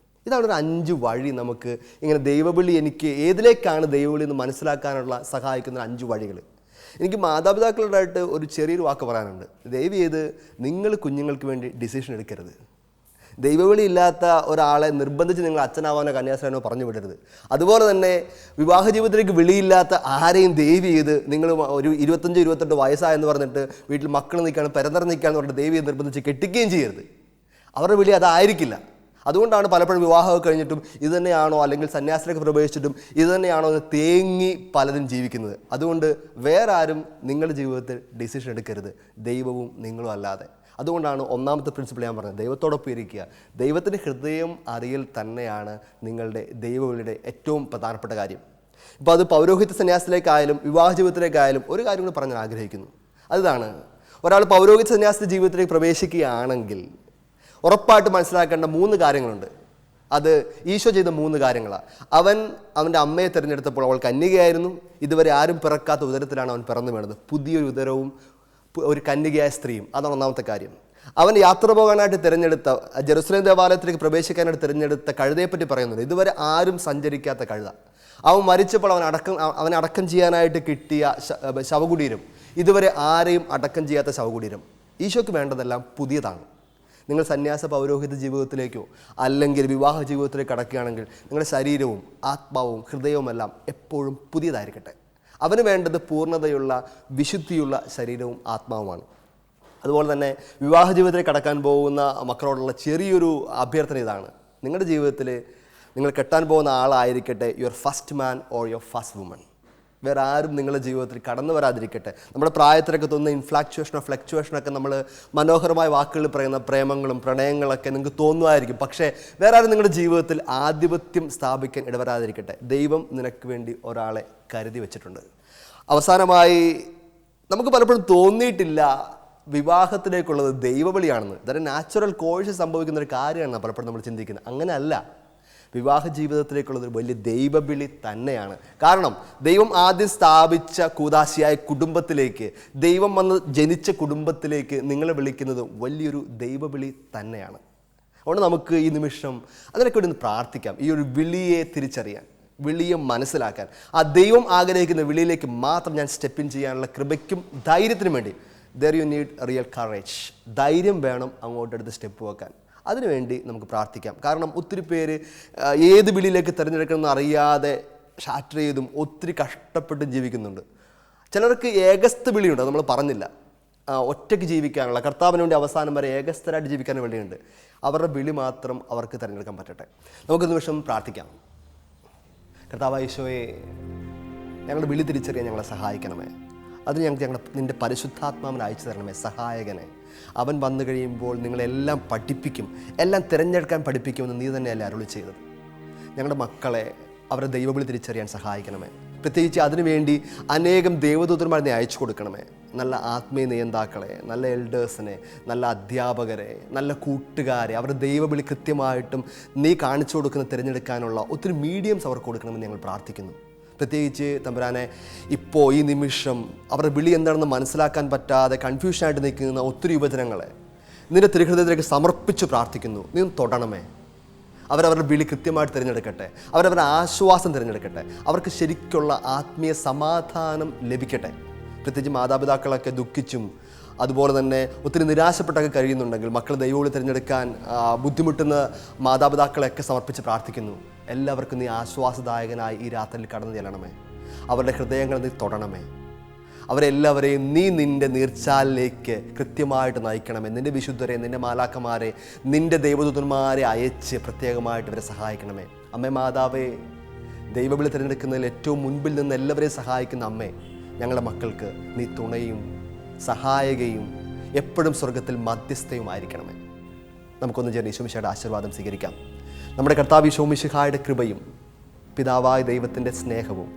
S10: ഇതാണ് ഒരു 5 വഴി നമുക്ക് ഇങ്ങനെ ദൈവവിളി, എനിക്ക് ഏതിലേക്കാണ് ദൈവവിളി എന്ന് മനസ്സിലാക്കാനുള്ള സഹായിക്കുന്ന 5 വഴികൾ. എനിക്ക് മാതാപിതാക്കളോടായിട്ട് ഒരു ചെറിയൊരു വാക്ക് പറയാനുണ്ട്. ദയവ് ചെയ്ത് നിങ്ങൾ കുഞ്ഞുങ്ങൾക്ക് വേണ്ടി ഡിസിഷൻ എടുക്കരുത്. ദൈവവിളി ഇല്ലാത്ത ഒരാളെ നിർബന്ധിച്ച് നിങ്ങൾ അച്ഛനാവാനോ കന്യാസ്ത്രീയാനോ പറഞ്ഞു വിടരുത്. അതുപോലെ തന്നെ വിവാഹ ജീവിതത്തിലേക്ക് വിളിയില്ലാത്ത ആരെയും ദയവ് ചെയ്ത് നിങ്ങൾ ഒരു 25-28 വയസ്സായെന്ന് പറഞ്ഞിട്ട് വീട്ടിൽ മക്കൾ നിൽക്കുകയാണ്, പെരന്തറ നിൽക്കുകയെന്ന് പറഞ്ഞിട്ട് ദയവ് ചെയ്ത് നിർബന്ധിച്ച് കെട്ടിക്കുകയും ചെയ്യരുത്. അവരുടെ വിളി അതായിരിക്കില്ല. അതുകൊണ്ടാണ് പലപ്പോഴും വിവാഹമൊക്കെ കഴിഞ്ഞിട്ടും ഇത് തന്നെയാണോ, അല്ലെങ്കിൽ സന്യാസത്തിലേക്ക് പ്രവേശിച്ചിട്ടും ഇത് തന്നെയാണോ എന്ന് തേങ്ങി പലരും ജീവിക്കുന്നത്. അതുകൊണ്ട് വേറെ ആരും നിങ്ങളുടെ ജീവിതത്തിൽ ഡിസിഷൻ എടുക്കരുത്, ദൈവവും നിങ്ങളും അല്ലാതെ. അതുകൊണ്ടാണ് ഒന്നാമത്തെ പ്രിൻസിപ്പിൾ ഞാൻ പറഞ്ഞത്, ദൈവത്തോടൊപ്പം ഇരിക്കുക. ദൈവത്തിൻ്റെ ഹൃദയം അറിയൽ തന്നെയാണ് നിങ്ങളുടെ ദൈവവിളിയുടെ ഏറ്റവും പ്രധാനപ്പെട്ട കാര്യം. ഇപ്പോൾ അത് പൗരോഹിത്യ സന്യാസത്തിലേക്കായാലും വിവാഹ ജീവിതത്തിലേക്കായാലും ഒരു കാര്യം കൂടി പറയാൻ ആഗ്രഹിക്കുന്നു. അതാണ്, ഒരാൾ പൗരോഹിത്യ സന്യാസ ജീവിതത്തിലേക്ക് പ്രവേശിക്കുകയാണെങ്കിൽ ഉറപ്പായിട്ട് മനസ്സിലാക്കേണ്ട 3 കാര്യങ്ങളുണ്ട്. അത് ഈശോ ചെയ്ത 3 കാര്യങ്ങളാണ്. അവൻ്റെ അമ്മയെ തിരഞ്ഞെടുത്തപ്പോൾ അവൾ കന്യകയായിരുന്നു. ഇതുവരെ ആരും പിറക്കാത്ത ഉദരത്തിലാണ് അവൻ പിറന്നു വീണത്. പുതിയൊരു ഉദരവും ഒരു കന്യകയായ സ്ത്രീയും. അതാണ് ഒന്നാമത്തെ കാര്യം. അവൻ യാത്ര പോകാനായിട്ട് തിരഞ്ഞെടുത്ത, ജെറുസലേം ദേവാലയത്തിലേക്ക് പ്രവേശിക്കാനായിട്ട് തിരഞ്ഞെടുത്ത കഴുതയെപ്പറ്റി പറയുന്നുണ്ട്. ഇതുവരെ ആരും സഞ്ചരിക്കാത്ത കഴുത. അവൻ മരിച്ചപ്പോൾ അവനെ അടക്കം ചെയ്യാനായിട്ട് കിട്ടിയ ശവകുടീരം, ഇതുവരെ ആരെയും അടക്കം ചെയ്യാത്ത ശവകുടീരം. ഈശോയ്ക്ക് വേണ്ടതെല്ലാം പുതിയതാണ്. നിങ്ങൾ സന്യാസ പൗരോഹിത ജീവിതത്തിലേക്കോ അല്ലെങ്കിൽ വിവാഹ ജീവിതത്തിലേക്ക് കടക്കുകയാണെങ്കിൽ നിങ്ങളുടെ ശരീരവും ആത്മാവും ഹൃദയവുമെല്ലാം എപ്പോഴും പുതിയതായിരിക്കട്ടെ. അവന് വേണ്ടത് പൂർണ്ണതയുള്ള വിശുദ്ധിയുള്ള ശരീരവും ആത്മാവുമാണ്. അതുപോലെ തന്നെ വിവാഹ ജീവിതത്തിലേക്ക് കടക്കാൻ പോകുന്ന മക്കളോടുള്ള ചെറിയൊരു അഭ്യർത്ഥന ഇതാണ്: നിങ്ങളുടെ ജീവിതത്തിൽ നിങ്ങൾ കെട്ടാൻ പോകുന്ന ആളായിരിക്കട്ടെ your first man or your first woman. വേറെ ആരും നിങ്ങളുടെ ജീവിതത്തിൽ കടന്നു വരാതിരിക്കട്ടെ. നമ്മുടെ പ്രായത്തിലൊക്കെ തോന്നുന്ന ഇൻഫ്ലാക്ച്വേഷനോ ഫ്ലക്ച്വേഷനൊക്കെ നമ്മൾ മനോഹരമായ വാക്കുകൾ പറയുന്ന പ്രേമങ്ങളും പ്രണയങ്ങളൊക്കെ നിങ്ങൾക്ക് തോന്നുമായിരിക്കും. പക്ഷേ വേറെ ആരും നിങ്ങളുടെ ജീവിതത്തിൽ ആധിപത്യം സ്ഥാപിക്കാൻ ഇടവരാതിരിക്കട്ടെ. ദൈവം നിനക്ക് വേണ്ടി ഒരാളെ കരുതി വെച്ചിട്ടുണ്ട്. അവസാനമായി, നമുക്ക് പലപ്പോഴും തോന്നിയിട്ടില്ല വിവാഹത്തിലേക്കുള്ളത് ദൈവവിളിയാണെന്ന്. ഇതൊരു നാച്ചുറൽ കോഴ്സ് സംഭവിക്കുന്ന ഒരു കാര്യമാണ് പലപ്പോഴും നമ്മൾ ചിന്തിക്കുന്നത്. അങ്ങനെയല്ല. വിവാഹ ജീവിതത്തിലേക്കുള്ളതൊരു വലിയ ദൈവവിളി തന്നെയാണ്. കാരണം ദൈവം ആദ്യം സ്ഥാപിച്ച കൂദാശിയായ കുടുംബത്തിലേക്ക്, ദൈവം വന്ന് ജനിച്ച കുടുംബത്തിലേക്ക് നിങ്ങളെ വിളിക്കുന്നത് വലിയൊരു ദൈവവിളി തന്നെയാണ്. അതുകൊണ്ട് നമുക്ക് ഈ നിമിഷം അതിനൊക്കെ വേണ്ടി ഒന്ന് പ്രാർത്ഥിക്കാം. ഈ ഒരു വിളിയെ തിരിച്ചറിയാൻ, വിളിയെ മനസ്സിലാക്കാൻ, ആ ദൈവം ആഗ്രഹിക്കുന്ന വിളിയിലേക്ക് മാത്രം ഞാൻ സ്റ്റെപ്പ് ഇൻ ചെയ്യാനുള്ള കൃപയ്ക്കും ധൈര്യത്തിനും വേണ്ടി there you need real courage. ധൈര്യം വേണം അങ്ങോട്ടെടുത്ത് സ്റ്റെപ്പ് വെക്കാൻ. അതിനുവേണ്ടി നമുക്ക് പ്രാർത്ഥിക്കാം. കാരണം ഒത്തിരി പേര് ഏത് വിളിയിലേക്ക് തിരഞ്ഞെടുക്കണമെന്ന് അറിയാതെ ഷാറ്റർ ചെയ്തും ഒത്തിരി കഷ്ടപ്പെട്ടും ജീവിക്കുന്നുണ്ട്. ചിലർക്ക് ഏകസ്ഥ വിളിയുണ്ട്, നമ്മൾ പറഞ്ഞില്ല. ഒറ്റയ്ക്ക് ജീവിക്കാനുള്ള, കർത്താവിന് വേണ്ടി അവസാനം വരെ ഏകസ്ഥരായിട്ട് ജീവിക്കാൻ വേണ്ടിയുണ്ട്. അവരുടെ വിളി മാത്രം അവർക്ക് തിരഞ്ഞെടുക്കാൻ പറ്റട്ടെ. നമുക്ക് നിമിഷം പ്രാർത്ഥിക്കാം. കർത്താവായ ഈശോയെ, ഞങ്ങളുടെ വിളി തിരിച്ചറിയാൻ ഞങ്ങളെ സഹായിക്കണമേ. അത് നിൻ്റെ പരിശുദ്ധാത്മാവിനെ അയച്ചു തരണമേ, സഹായകനെ. അവൻ വന്നു കഴിയുമ്പോൾ നിങ്ങളെല്ലാം പഠിപ്പിക്കും, എല്ലാം തിരഞ്ഞെടുക്കാൻ പഠിപ്പിക്കുമെന്ന് നീ തന്നെയല്ലേ അരുളി ചെയ്തത്. ഞങ്ങളുടെ മക്കളെ അവരുടെ ദൈവവിളി തിരിച്ചറിയാൻ സഹായിക്കണമേ. പ്രത്യേകിച്ച് അതിനുവേണ്ടി അനേകം ദേവദൂതന്മാരെ നീ അയച്ചു കൊടുക്കണമേ. നല്ല ആത്മീയ നേതാക്കളെ, നല്ല എൽഡേഴ്സിനെ, നല്ല അധ്യാപകരെ, നല്ല കൂട്ടുകാരെ, അവരുടെ ദൈവവിളി കൃത്യമായിട്ടും നീ കാണിച്ചു കൊടുക്കുന്ന തിരഞ്ഞെടുക്കാനുള്ള ഒത്തിരി മീഡിയംസ് അവർക്ക് കൊടുക്കണമെന്ന് ഞങ്ങൾ പ്രാർത്ഥിക്കുന്നു. പ്രത്യേകിച്ച് തമ്പുരാനെ, ഇപ്പോൾ ഈ നിമിഷം അവരുടെ വിളി എന്താണെന്ന് മനസ്സിലാക്കാൻ പറ്റാതെ കൺഫ്യൂഷനായിട്ട് നിൽക്കുന്ന ഒത്തിരി യുവജനങ്ങളെ നിന്റെ തിരുഹൃദയത്തിലേക്ക് സമർപ്പിച്ച് പ്രാർത്ഥിക്കുന്നു. നീ തൊടണമേ. അവരവരുടെ വിളി കൃത്യമായിട്ട് തിരഞ്ഞെടുക്കട്ടെ. അവരവരുടെ ആശ്വാസം തിരഞ്ഞെടുക്കട്ടെ. അവർക്ക് ശരിക്കുള്ള ആത്മീയ സമാധാനം ലഭിക്കട്ടെ. പ്രത്യേകിച്ച് മാതാപിതാക്കളൊക്കെ ദുഃഖിച്ചും അതുപോലെ തന്നെ ഒത്തിരി നിരാശപ്പെട്ടൊക്കെ കഴിയുന്നുണ്ടെങ്കിൽ, മക്കൾ ദൈവവിളി തിരഞ്ഞെടുക്കാൻ ബുദ്ധിമുട്ടുന്ന മാതാപിതാക്കളെയൊക്കെ സമർപ്പിച്ച് പ്രാർത്ഥിക്കുന്നു. എല്ലാവർക്കും നീ ആശ്വാസദായകനായി ഈ രാത്രിയിൽ കടന്നു ചെല്ലണമേ. അവരുടെ ഹൃദയങ്ങൾ നീ തൊടണമേ. അവരെല്ലാവരെയും നീ നിൻ്റെ നീർച്ചാലിലേക്ക് കൃത്യമായിട്ട് നയിക്കണമേ. നിൻ്റെ വിശുദ്ധരെ, നിൻ്റെ മാലാഖമാരെ, നിൻ്റെ ദൈവദൂതന്മാരെ അയച്ച് പ്രത്യേകമായിട്ട് ഇവരെ സഹായിക്കണമേ. അമ്മേ മാതാവേ, ദൈവവിളി തിരഞ്ഞെടുക്കുന്നതിൽ ഏറ്റവും മുൻപിൽ നിന്ന് എല്ലാവരെയും സഹായിക്കുന്ന അമ്മേ, ഞങ്ങളുടെ മക്കൾക്ക് നീ തുണയും സഹായകയും എപ്പോഴും സ്വർഗത്തിൽ മധ്യസ്ഥയുമായിരിക്കണമേ. നമുക്കൊന്ന് ചേർന്ന് ഈശോമിശിഹായുടെ ആശീർവാദം സ്വീകരിക്കാം. നമ്മുടെ കർത്താവ് ഈശോമിശിഹായുടെ കൃപയും പിതാവായ ദൈവത്തിൻ്റെ സ്നേഹവും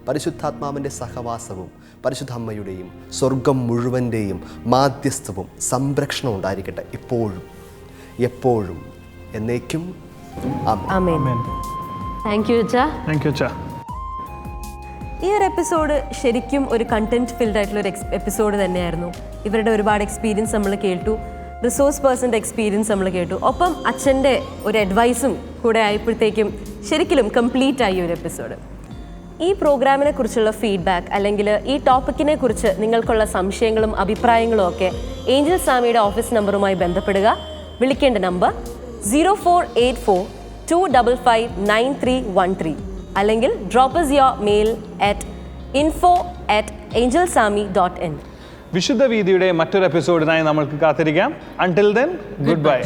S10: പരിശുദ്ധാത്മാവിൻ്റെ സഹവാസവും പരിശുദ്ധ അമ്മയുടെയും സ്വർഗം മുഴുവൻ്റെയും മാധ്യസ്ഥവും സംരക്ഷണവും ഉണ്ടായിരിക്കട്ടെ, ഇപ്പോഴും എപ്പോഴും എന്നേക്കും.
S4: ആമേൻ. താങ്ക് യു അച്ഛാ.
S3: താങ്ക് യു അച്ഛാ.
S4: ഈ ഒരു എപ്പിസോഡ് ശരിക്കും ഒരു കണ്ടന്റ് ഫിൽഡ് ആയിട്ടുള്ള ഒരു എപ്പിസോഡ് തന്നെയായിരുന്നു. ഇവരുടെ ഒരുപാട് എക്സ്പീരിയൻസ് നമ്മൾ കേട്ടു, റിസോഴ്സ് പേഴ്സൻ്റെ എക്സ്പീരിയൻസ് നമ്മൾ കേട്ടു, ഒപ്പം അച്ഛൻ്റെ ഒരു അഡ്വൈസും കൂടെ ആയപ്പോഴത്തേക്കും ശരിക്കും കംപ്ലീറ്റ് ആയി ഒരു എപ്പിസോഡ്. ഈ പ്രോഗ്രാമിനെ കുറിച്ചുള്ള ഫീഡ്ബാക്ക് അല്ലെങ്കിൽ ഈ ടോപ്പിക്കിനെ കുറിച്ച് നിങ്ങൾക്കുള്ള സംശയങ്ങളും അഭിപ്രായങ്ങളും ഒക്കെ ഏഞ്ചൽ സാമിയുടെ ഓഫീസ് നമ്പറുമായി ബന്ധപ്പെടുക. വിളിക്കേണ്ട നമ്പർ 0484-255-9313 അല്ലെങ്കിൽ drop us your mail at info@angelsami.in.
S3: വിശുദ്ധ വീതിയുടെ മറ്റൊരു എപ്പിസോഡിനായി നമ്മൾക്ക് കാത്തിരിക്കാം. Until then, goodbye.